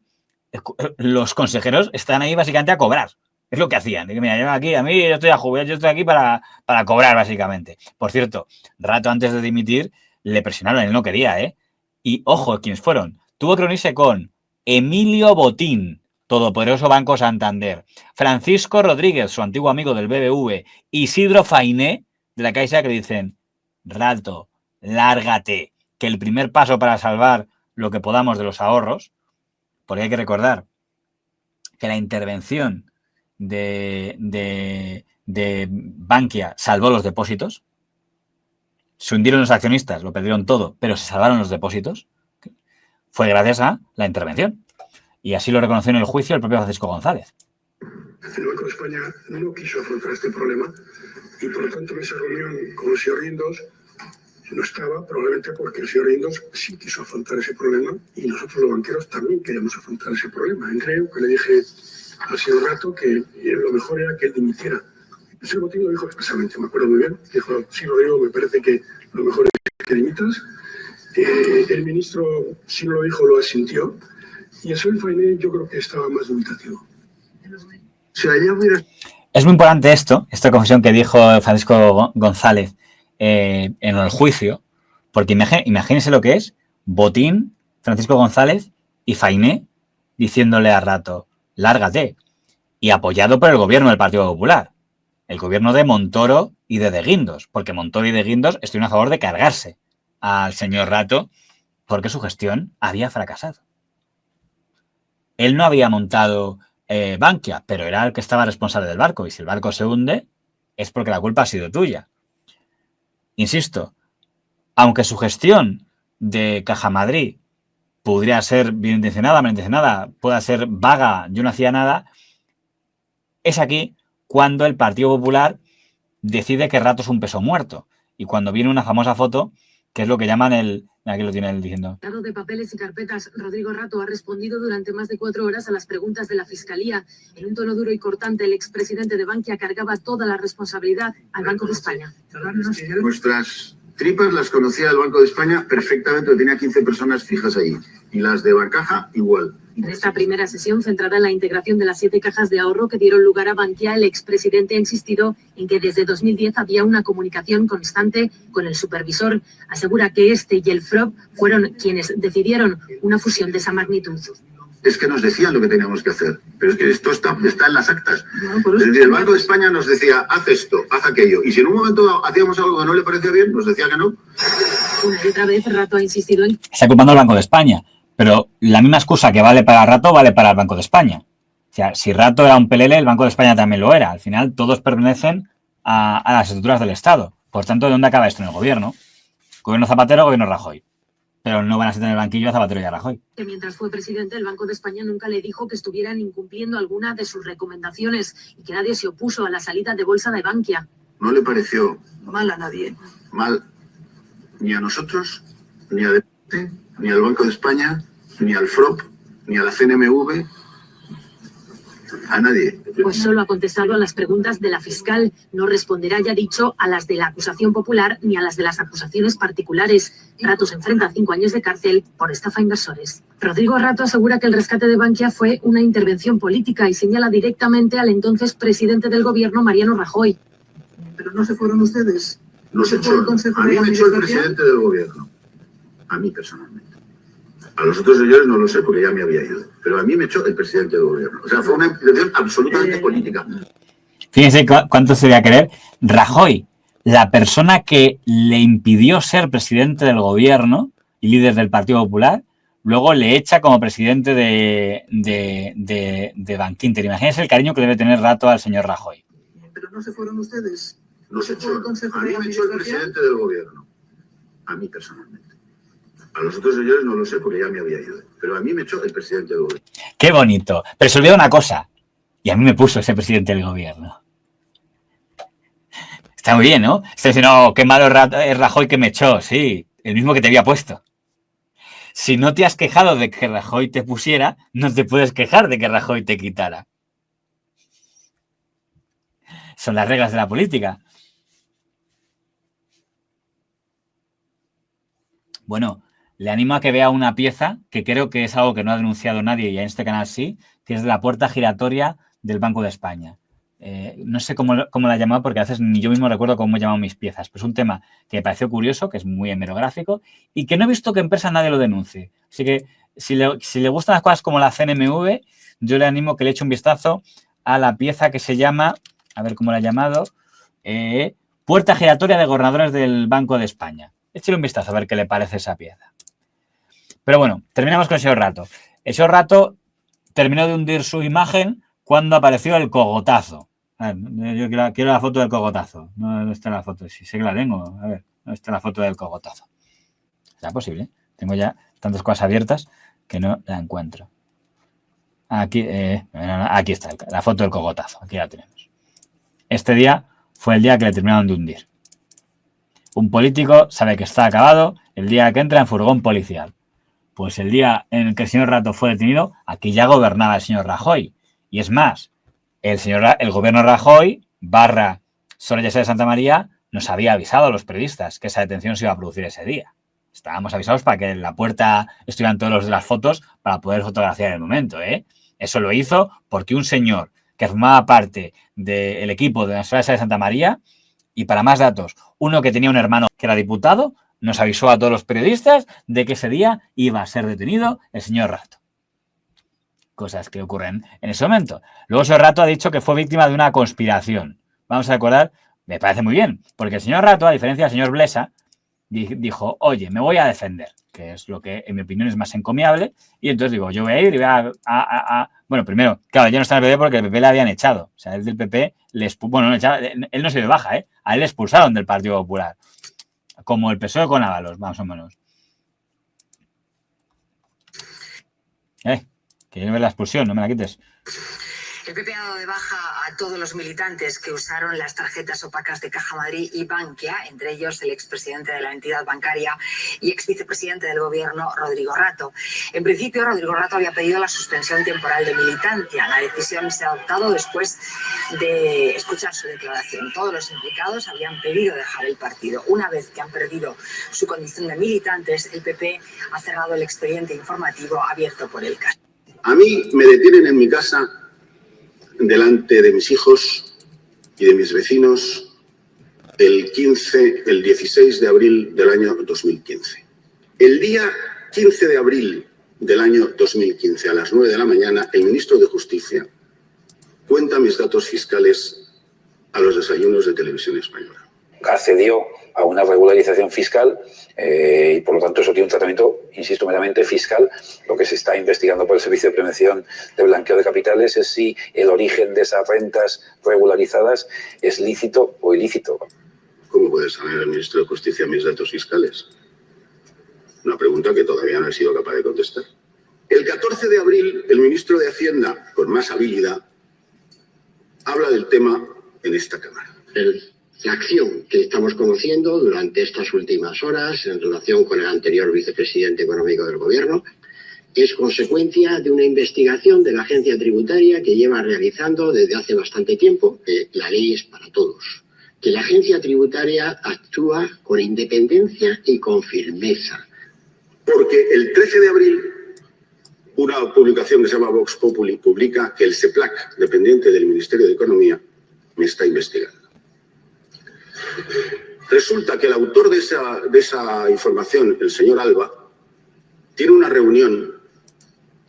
los consejeros están ahí básicamente a cobrar. Es lo que hacían. Y mira, yo estoy a jubilar, yo estoy aquí para cobrar, básicamente. Por cierto, rato antes de dimitir, le presionaron, él no quería, ¿eh? Y ojo, ¿quiénes fueron? Tuvo que reunirse con Emilio Botín, todopoderoso Banco Santander, Francisco Rodríguez, su antiguo amigo del BBV, Isidro Fainé, de la Caixa, que dicen, Rato, lárgate, que el primer paso para salvar lo que podamos de los ahorros, porque hay que recordar que la intervención de Bankia salvó los depósitos, se hundieron los accionistas, lo perdieron todo, pero se salvaron los depósitos, fue gracias a la intervención. Y así lo reconoció en el juicio el propio Francisco González. El Banco de España no quiso afrontar este problema y, por lo tanto, en esa reunión con el señor Guindos no estaba, probablemente porque el señor Guindos sí quiso afrontar ese problema y nosotros los banqueros también queríamos afrontar ese problema. Creo que le dije al señor Rato que lo mejor era que él dimitiera. El señor Botín lo dijo expresamente, me acuerdo muy bien. Dijo, sí, Rodrigo, me parece que lo mejor es que dimitas. El ministro, si no lo dijo, lo asintió. Y el señor Fainé yo creo que estaba más dubitativo. O sea, ya hubiera... Es muy importante esta confesión que dijo Francisco González en el juicio, porque imagínense lo que es Botín, Francisco González y Fainé diciéndole a Rato, lárgate, y apoyado por el gobierno del Partido Popular, el gobierno de Montoro y de Guindos, porque Montoro y de Guindos estuvieron a favor de cargarse al señor Rato porque su gestión había fracasado. Él no había montado Bankia, pero era el que estaba responsable del barco, y si el barco se hunde es porque la culpa ha sido tuya. Insisto, aunque su gestión de Caja Madrid pudiera ser bien intencionada, mal intencionada, pueda ser vaga, yo no hacía nada, es aquí cuando el Partido Popular decide que Rato es un peso muerto. Y cuando viene una famosa foto, que es lo que llaman aquí lo tiene él diciendo. De papeles y carpetas, Rodrigo Rato ha respondido durante más de 4 horas a las preguntas de la Fiscalía. En un tono duro y cortante, el expresidente de Bankia cargaba toda la responsabilidad al Banco de España. Nuestras tripas las conocía el Banco de España perfectamente, tenía 15 personas fijas ahí. Y las de Bancaja, igual. En esta primera sesión, centrada en la integración de las 7 cajas de ahorro que dieron lugar a Bankia, el expresidente ha insistido en que desde 2010 había una comunicación constante con el supervisor. Asegura que este y el FROB fueron quienes decidieron una fusión de esa magnitud. Es que nos decían lo que teníamos que hacer, pero es que esto está en las actas. El Banco de España nos decía, haz esto, haz aquello, y si en un momento hacíamos algo que no le parecía bien, nos decía que no. Una y otra vez Rato ha insistido en... Está culpando al Banco de España, pero la misma excusa que vale para Rato vale para el Banco de España. O sea, si Rato era un pelele, el Banco de España también lo era. Al final todos pertenecen a las estructuras del Estado. Por tanto, ¿de dónde acaba esto? En el gobierno. Gobierno Zapatero, gobierno Rajoy. Pero no van a sentar en el banquillo a Zapatero y a Rajoy. Que mientras fue presidente, el Banco de España nunca le dijo que estuvieran incumpliendo alguna de sus recomendaciones y que nadie se opuso a la salida de bolsa de Bankia. No le pareció mal a nadie. Mal ni a nosotros, ni a Deporte, ni al Banco de España, ni al FROP, ni a la CNMV. A nadie. Pues solo ha contestado a las preguntas de la fiscal. No responderá, ya dicho, a las de la acusación popular ni a las de las acusaciones particulares. Rato se enfrenta a 5 años de cárcel por estafa a inversores. Rodrigo Rato asegura que el rescate de Bankia fue una intervención política y señala directamente al entonces presidente del gobierno, Mariano Rajoy. Pero no se fueron ustedes. ¿No se fue el Consejo de Administración? A mí me echó el presidente del gobierno. A mí personalmente. A los otros señores no lo sé porque ya me había ido. Pero a mí me echó el presidente del gobierno. O sea, fue una intervención absolutamente política. Fíjense cuánto se debe querer. Rajoy, la persona que le impidió ser presidente del gobierno y líder del Partido Popular, luego le echa como presidente de Bankinter. Imagínense el cariño que debe tener Rato al señor Rajoy. Pero no se fueron ustedes. No se echó. A mí me echó el presidente del gobierno. A mí personalmente. A los otros señores no lo sé porque ya me había ido. Pero a mí me echó el presidente del gobierno. Qué bonito. Pero se olvidó una cosa. Y a mí me puso ese presidente del gobierno. Está muy bien, ¿no? Está diciendo, qué malo es Rajoy que me echó. Sí, el mismo que te había puesto. Si no te has quejado de que Rajoy te pusiera, no te puedes quejar de que Rajoy te quitara. Son las reglas de la política. Bueno, le animo a que vea una pieza que creo que es algo que no ha denunciado nadie y en este canal sí, que es de la puerta giratoria del Banco de España. No sé cómo la he llamado porque a veces ni yo mismo recuerdo cómo he llamado mis piezas, pero es un tema que me pareció curioso, que es muy hemerográfico y que no he visto que en prensa nadie lo denuncie. Así que si le gustan las cosas como la CNMV, yo le animo que le eche un vistazo a la pieza que se llama, a ver cómo la he llamado, Puerta giratoria de gobernadores del Banco de España. Échale un vistazo a ver qué le parece esa pieza. Pero bueno, terminamos con el señor Rato. El señor Rato terminó de hundir su imagen cuando apareció el cogotazo. A ver, yo quiero la foto del cogotazo. No está la foto, sí, sé que la tengo. A ver, no está la foto del cogotazo. ¿Será posible? Tengo ya tantas cosas abiertas que no la encuentro. Aquí está la foto del cogotazo. Aquí la tenemos. Este día fue el día que le terminaron de hundir. Un político sabe que está acabado el día que entra en furgón policial. Pues el día en el que el señor Rato fue detenido, aquí ya gobernaba el señor Rajoy. Y es más, el gobierno Rajoy / Soraya Sáenz de Santa María nos había avisado a los periodistas que esa detención se iba a producir ese día. Estábamos avisados para que en la puerta estuvieran todos los de las fotos para poder fotografiar el momento, ¿eh? Eso lo hizo porque un señor que formaba parte del equipo de Soraya Sáenz de Santa María, y para más datos, uno que tenía un hermano que era diputado, nos avisó a todos los periodistas de que ese día iba a ser detenido el señor Rato. Cosas que ocurren en ese momento. Luego el señor Rato ha dicho que fue víctima de una conspiración. Vamos a recordar, me parece muy bien, porque el señor Rato, a diferencia del señor Blesa, dijo, oye, me voy a defender, que es lo que en mi opinión es más encomiable, y entonces digo, yo voy a ir y voy a... Bueno, primero, claro, ya no está en el PP porque el PP le habían echado. O sea, él del PP, él no se dio baja, ¿eh? A él le expulsaron del Partido Popular. Como el PSOE con Ábalos, más o menos. Que yo ver la expulsión, no me la quites. El PP ha dado de baja a todos los militantes que usaron las tarjetas opacas de Caja Madrid y Bankia, entre ellos el expresidente de la entidad bancaria y exvicepresidente del gobierno, Rodrigo Rato. En principio, Rodrigo Rato había pedido la suspensión temporal de militancia. La decisión se ha adoptado después de escuchar su declaración. Todos los implicados habían pedido dejar el partido. Una vez que han perdido su condición de militantes, el PP ha cerrado el expediente informativo abierto por el caso. A mí me detienen en mi casa delante de mis hijos y de mis vecinos el 16 de abril del año 2015. El día 15 de abril del año 2015, a las 9 de la mañana, el ministro de Justicia cuenta mis datos fiscales a los desayunos de Televisión Española. Accedió a una regularización fiscal y por lo tanto eso tiene un tratamiento, insisto, meramente fiscal. Lo que se está investigando por el Servicio de Prevención de Blanqueo de Capitales es si el origen de esas rentas regularizadas es lícito o ilícito. ¿Cómo puede saber el ministro de Justicia mis datos fiscales? Una pregunta que todavía no he sido capaz de contestar. El 14 de abril, el ministro de Hacienda, con más habilidad, habla del tema en esta Cámara. La acción que estamos conociendo durante estas últimas horas en relación con el anterior vicepresidente económico del Gobierno es consecuencia de una investigación de la agencia tributaria que lleva realizando desde hace bastante tiempo. La ley es para todos. Que la agencia tributaria actúa con independencia y con firmeza. Porque el 13 de abril, una publicación que se llama Vox Populi publica que el SEPLAC, dependiente del Ministerio de Economía, me está investigando. Resulta que el autor de esa información, el señor Alba, tiene una reunión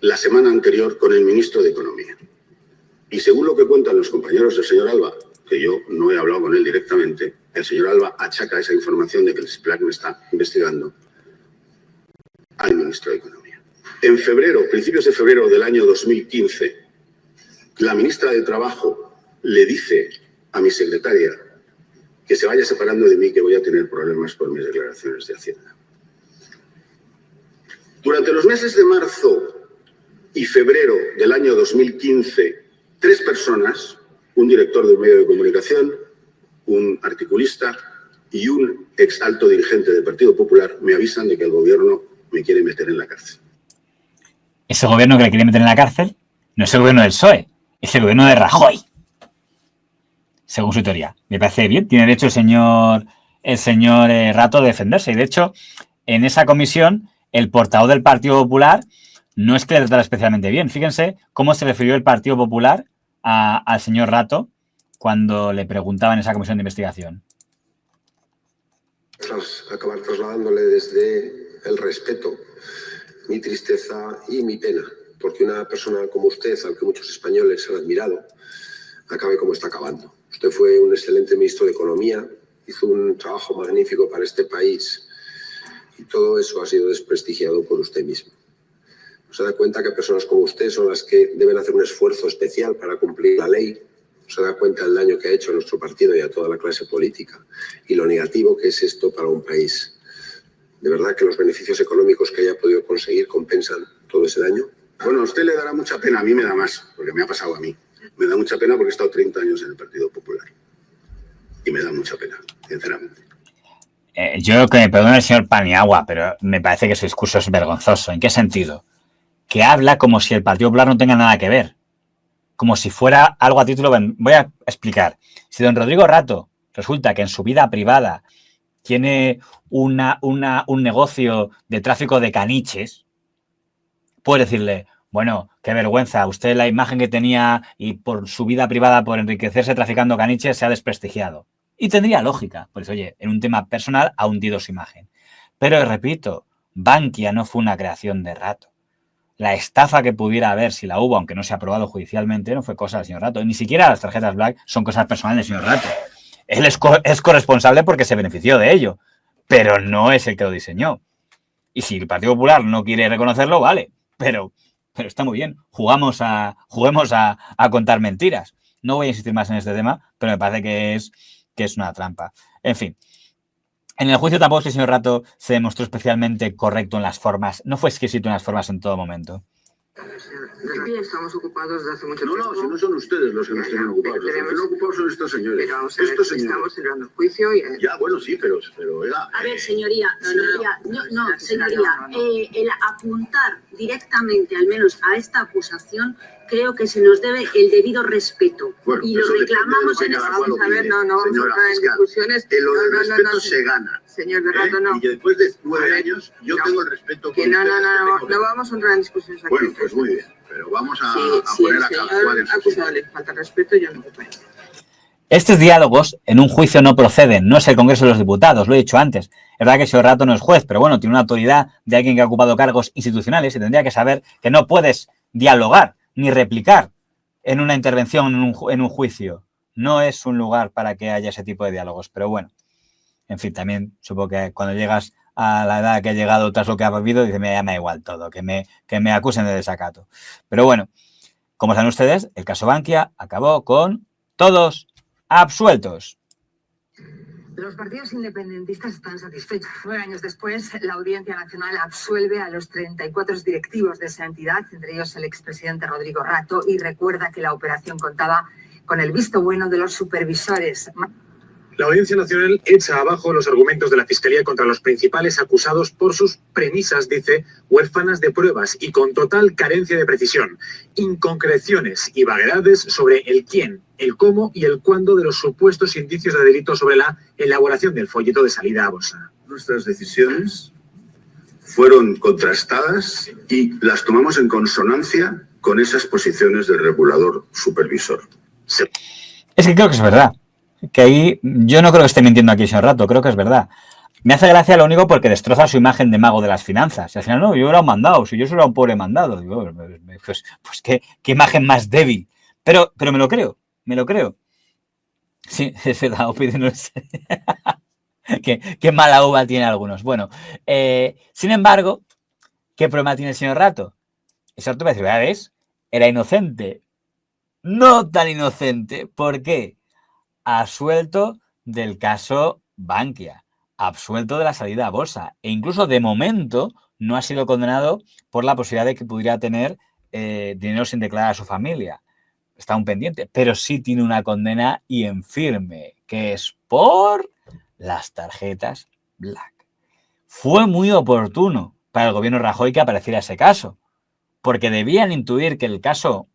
la semana anterior con el ministro de Economía. Y según lo que cuentan los compañeros del señor Alba, que yo no he hablado con él directamente, el señor Alba achaca esa información de que el SEPLAC me está investigando al ministro de Economía. En febrero, principios de febrero del año 2015, la ministra de Trabajo le dice a mi secretaria que se vaya separando de mí, que voy a tener problemas por mis declaraciones de Hacienda. Durante los meses de marzo y febrero del año 2015, 3 personas, un director de un medio de comunicación, un articulista y un ex alto dirigente del Partido Popular, me avisan de que el gobierno me quiere meter en la cárcel. Ese gobierno que le quiere meter en la cárcel no es el gobierno del PSOE, es el gobierno de Rajoy, según su teoría. Me parece bien, tiene derecho el señor Rato a defenderse. Y de hecho, en esa comisión, el portavoz del Partido Popular no es que le tratara especialmente bien. Fíjense cómo se refirió el Partido Popular al señor Rato cuando le preguntaba en esa comisión de investigación. Tras acabar trasladándole desde el respeto mi tristeza y mi pena, porque una persona como usted, al que muchos españoles han admirado, acabe como está acabando. Usted fue un excelente ministro de Economía, hizo un trabajo magnífico para este país y todo eso ha sido desprestigiado por usted mismo. ¿No se da cuenta que personas como usted son las que deben hacer un esfuerzo especial para cumplir la ley? ¿No se da cuenta del daño que ha hecho a nuestro partido y a toda la clase política? Y lo negativo que es esto para un país. ¿De verdad que los beneficios económicos que haya podido conseguir compensan todo ese daño? Bueno, a usted le dará mucha pena, a mí me da más, porque me ha pasado a mí. Me da mucha pena porque he estado 30 años en el Partido Popular. Y me da mucha pena, sinceramente. Yo que me perdone el señor Paniagua, pero me parece que su discurso es vergonzoso. ¿En qué sentido? Que habla como si el Partido Popular no tenga nada que ver. Como si fuera algo a título... Voy a explicar. Si don Rodrigo Rato resulta que en su vida privada tiene un negocio de tráfico de caniches, puede decirle, bueno, qué vergüenza, usted la imagen que tenía y por su vida privada, por enriquecerse traficando caniches, se ha desprestigiado. Y tendría lógica, pues oye, en un tema personal ha hundido su imagen. Pero repito, Bankia no fue una creación de Rato. La estafa que pudiera haber, si la hubo, aunque no se ha aprobado judicialmente, no fue cosa del señor Rato. Ni siquiera las tarjetas Black son cosas personales del señor Rato. Él es corresponsable porque se benefició de ello, pero no es el que lo diseñó. Y si el Partido Popular no quiere reconocerlo, vale, pero está muy bien. Juguemos a contar mentiras. No voy a insistir más en este tema, pero me parece que es una trampa. En fin. En el juicio tampoco es que el señor Rato se demostró especialmente correcto en las formas. No fue exquisito en las formas en todo momento. Estamos ocupados desde hace mucho tiempo. No, si no son ustedes los que nos tienen ocupados. Los que nos ocupados son estos señores. Pero vamos a ver, estamos celebrando el juicio y... Ya, bueno, sí, pero oiga... A ver, señoría, el apuntar directamente, al menos a esta acusación, creo que se nos debe el debido respeto. Bueno, y lo reclamamos en esta... Vamos a ver, no vamos a entrar en discusiones. El respeto se gana. Señor de Rato, no. Y después de 9 años, yo tengo el respeto... Que no vamos a entrar en discusiones aquí. Bueno, pues muy bien. Pero vamos a poner a cada cual en su acusado le falta respeto, yo no me parece. Estos diálogos en un juicio no proceden, no es el Congreso de los Diputados, lo he dicho antes. Es verdad que el señor Rato no es juez, pero bueno, tiene una autoridad de alguien que ha ocupado cargos institucionales y tendría que saber que no puedes dialogar ni replicar en una intervención en un juicio. No es un lugar para que haya ese tipo de diálogos, pero bueno. En fin, también supongo que cuando llegas a la edad que ha llegado tras lo que ha vivido, dice, me da igual todo, que me acusen de desacato. Pero bueno, como saben ustedes, el caso Bankia acabó con todos absueltos. Los partidos independentistas están satisfechos. 9 años después, la Audiencia Nacional absuelve a los 34 directivos de esa entidad, entre ellos el expresidente Rodrigo Rato, y recuerda que la operación contaba con el visto bueno de los supervisores. La Audiencia Nacional echa abajo los argumentos de la Fiscalía contra los principales acusados por sus premisas, dice, huérfanas de pruebas y con total carencia de precisión, inconcreciones y vaguedades sobre el quién, el cómo y el cuándo de los supuestos indicios de delito sobre la elaboración del folleto de salida a bolsa. Nuestras decisiones fueron contrastadas y las tomamos en consonancia con esas posiciones del regulador supervisor. Es que creo que es verdad. Que ahí, yo no creo que esté mintiendo aquí el señor Rato, creo que es verdad. Me hace gracia lo único porque destroza su imagen de mago de las finanzas. Y al final, no, yo era un mandado, si yo solo era un pobre mandado. Digo, pues qué imagen más débil. Pero me lo creo. Sí, es verdad, Opide, no sé. Qué mala uva tiene algunos. Bueno, sin embargo, ¿qué problema tiene el señor Rato? El señor Rato me dice, ¿ves? Era inocente. No tan inocente. ¿Por qué? Absuelto del caso Bankia, absuelto de la salida a bolsa e incluso de momento no ha sido condenado por la posibilidad de que pudiera tener dinero sin declarar a su familia. Está un pendiente, pero sí tiene una condena y en firme, que es por las tarjetas Black. Fue muy oportuno para el gobierno Rajoy que apareciera ese caso, porque debían intuir que el caso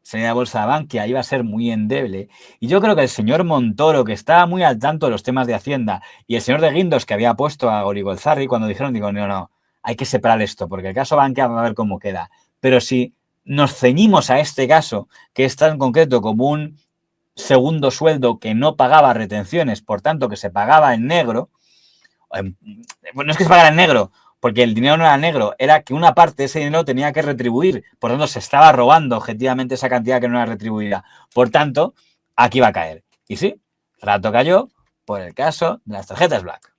salida a bolsa de Bankia iba a ser muy endeble. Y yo creo que el señor Montoro, que estaba muy al tanto de los temas de Hacienda, y el señor de Guindos, que había puesto a Goligolzarri, cuando dijeron, digo, no, hay que separar esto, porque el caso Bankia va a ver cómo queda. Pero si nos ceñimos a este caso, que es tan concreto como un segundo sueldo que no pagaba retenciones, por tanto, que se pagaba en negro, no es que se pagara en negro, porque el dinero no era negro, era que una parte de ese dinero tenía que retribuir. Por tanto, se estaba robando objetivamente esa cantidad que no era retribuida. Por tanto, aquí va a caer. Y sí, Rato cayó por el caso de las tarjetas Black.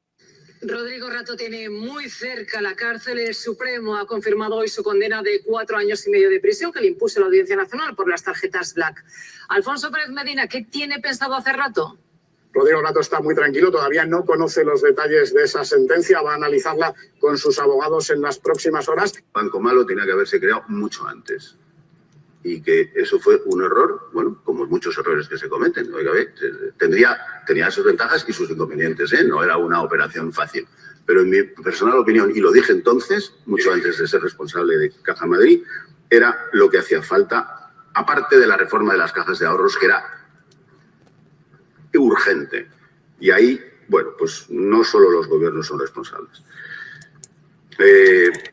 Rodrigo Rato tiene muy cerca la cárcel. El Supremo ha confirmado hoy su condena de 4 años y medio de prisión que le impuso la Audiencia Nacional por las tarjetas Black. Alfonso Pérez Medina, ¿qué tiene pensado hacer Rato? Rodrigo Rato está muy tranquilo, todavía no conoce los detalles de esa sentencia, va a analizarla con sus abogados en las próximas horas. Banco Malo tenía que haberse creado mucho antes y que eso fue un error, bueno, como muchos errores que se cometen. Oiga, tenía sus ventajas y sus inconvenientes, no era una operación fácil. Pero en mi personal opinión, y lo dije entonces, mucho antes de ser responsable de Caja Madrid, era lo que hacía falta, aparte de la reforma de las cajas de ahorros, que era urgente. Y ahí, bueno, pues no solo los gobiernos son responsables.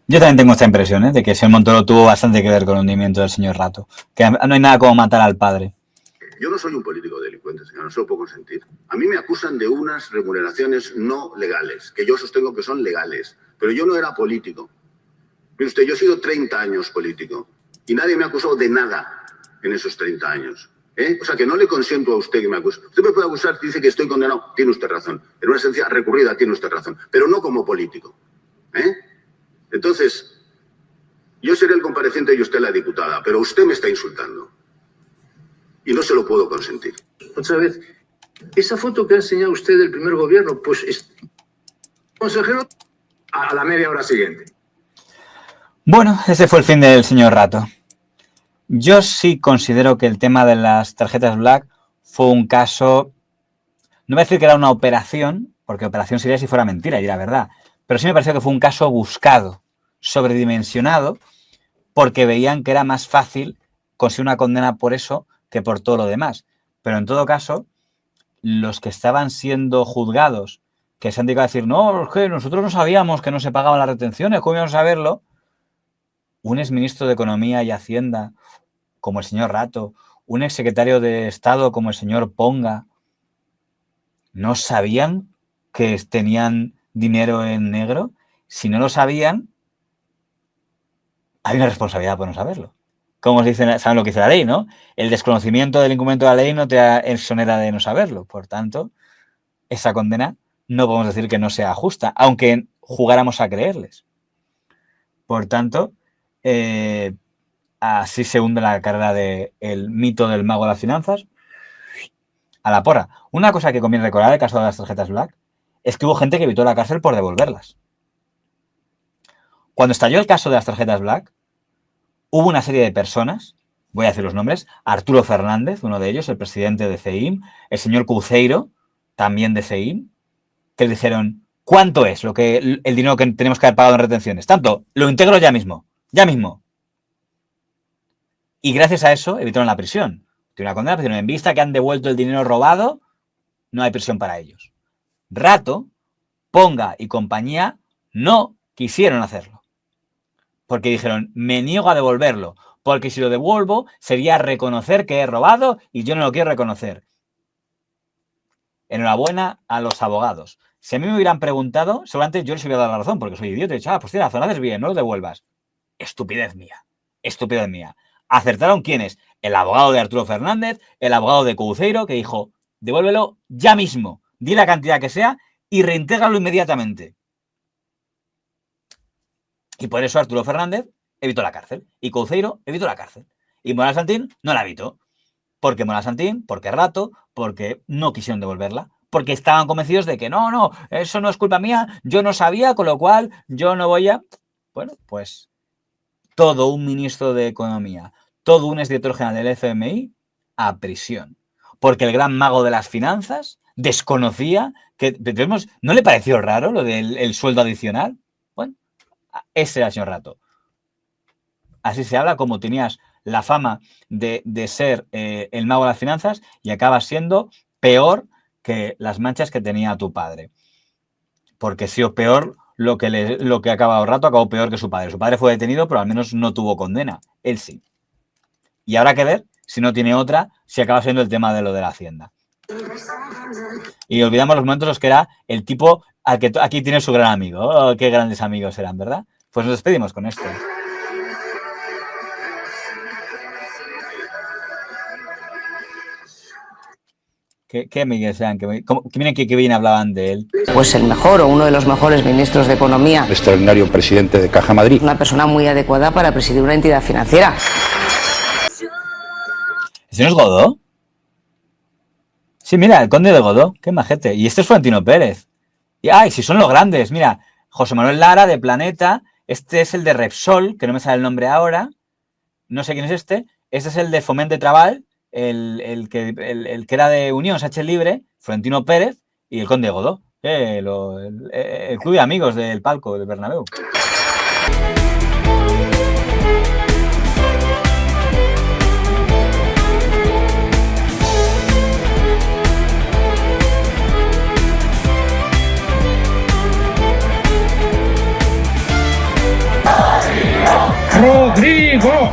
Yo también tengo esta impresión, de que el señor Montoro tuvo bastante que ver con el hundimiento del señor Rato. Que no hay nada como matar al padre. Yo no soy un político delincuente, señor, no se lo puedo consentir. A mí me acusan de unas remuneraciones no legales, que yo sostengo que son legales. Pero yo no era político. Mire usted, yo he sido 30 años político y nadie me ha acusado de nada en esos 30 años. O sea, que no le consiento a usted que me acuse. Usted me puede acusar, dice que estoy condenado. Tiene usted razón. En una sentencia recurrida tiene usted razón. Pero no como político. Entonces, yo seré el compareciente y usted la diputada, pero usted me está insultando. Y no se lo puedo consentir. Otra vez, esa foto que ha enseñado usted del primer gobierno, pues es consejero a la media hora siguiente. Bueno, ese fue el fin del señor Rato. Yo sí considero que el tema de las tarjetas Black fue un caso, no voy a decir que era una operación, porque operación sería si fuera mentira y era verdad, pero sí me pareció que fue un caso buscado, sobredimensionado, porque veían que era más fácil conseguir una condena por eso que por todo lo demás. Pero en todo caso, los que estaban siendo juzgados, que se han dedicado a decir, no, es que nosotros no sabíamos que no se pagaban las retenciones, ¿cómo íbamos a saberlo? Un exministro de Economía y Hacienda, como el señor Rato, un exsecretario de Estado como el señor Ponga, ¿no sabían que tenían dinero en negro? Si no lo sabían, hay una responsabilidad por no saberlo. Como se dice, saben lo que dice la ley, ¿no? El desconocimiento del incumplimiento de la ley no te exonera de no saberlo. Por tanto, esa condena no podemos decir que no sea justa, aunque jugáramos a creerles. Por tanto, así se hunde la carrera del mito del mago de las finanzas. A la porra. Una cosa que conviene recordar en el caso de las tarjetas Black es que hubo gente que evitó la cárcel por devolverlas. Cuando estalló el caso de las tarjetas Black, hubo una serie de personas, voy a decir los nombres, Arturo Fernández, uno de ellos, el presidente de CEIM, el señor Cuceiro, también de CEIM, que le dijeron, ¿cuánto es el dinero que tenemos que haber pagado en retenciones? Tanto, lo integro ya mismo. Y gracias a eso evitaron la prisión. Tiene una condena, pero en vista que han devuelto el dinero robado, no hay prisión para ellos. Rato, Ponga y compañía no quisieron hacerlo. Porque dijeron, me niego a devolverlo, porque si lo devuelvo sería reconocer que he robado y yo no lo quiero reconocer. Enhorabuena a los abogados. Si a mí me hubieran preguntado, seguramente yo les hubiera dado la razón, porque soy idiota. He dicho, pues tienes razón, haces bien, no lo devuelvas. Estupidez mía. ¿Acertaron quiénes? El abogado de Arturo Fernández, el abogado de Couceiro, que dijo, devuélvelo ya mismo, di la cantidad que sea y reintégralo inmediatamente. Y por eso Arturo Fernández evitó la cárcel. Y Couceiro evitó la cárcel. Y Moral Santín no la evitó. Porque Moral Santín, porque Rato, porque no quisieron devolverla. Porque estaban convencidos de que no, eso no es culpa mía, yo no sabía, con lo cual yo no voy a... Bueno, pues todo un ministro de Economía, todo un exdirector general del FMI a prisión. Porque el gran mago de las finanzas desconocía que... ¿No le pareció raro lo del sueldo adicional? Bueno, ese era el señor Rato. Así se habla, como tenías la fama de ser el mago de las finanzas y acabas siendo peor que las manchas que tenía tu padre. Porque si o peor, lo que ha acabado Rato acabó peor que su padre. Su padre fue detenido, pero al menos no tuvo condena. Él sí. Y habrá que ver, si no tiene otra, si acaba siendo el tema de lo de la Hacienda. Y olvidamos los momentos en los que era el tipo al que aquí tiene su gran amigo. Oh, qué grandes amigos eran, ¿verdad? Pues nos despedimos con esto. ¿Qué amigos eran? Miren que bien hablaban de él. Pues el mejor o uno de los mejores ministros de Economía. Extraordinario presidente de Caja Madrid. Una persona muy adecuada para presidir una entidad financiera. ¿Ese no es Godó? Sí, mira, el conde de Godó. Qué majete. Y este es Florentino Pérez. Y si son los grandes. Mira, José Manuel Lara, de Planeta. Este es el de Repsol, que no me sale el nombre ahora. No sé quién es este. Este es el de Fomento Traval. El que era de Unión, Sánchez Libre, Florentino Pérez y el conde de Godó, el club de amigos del palco del Bernabéu. Rodrigo.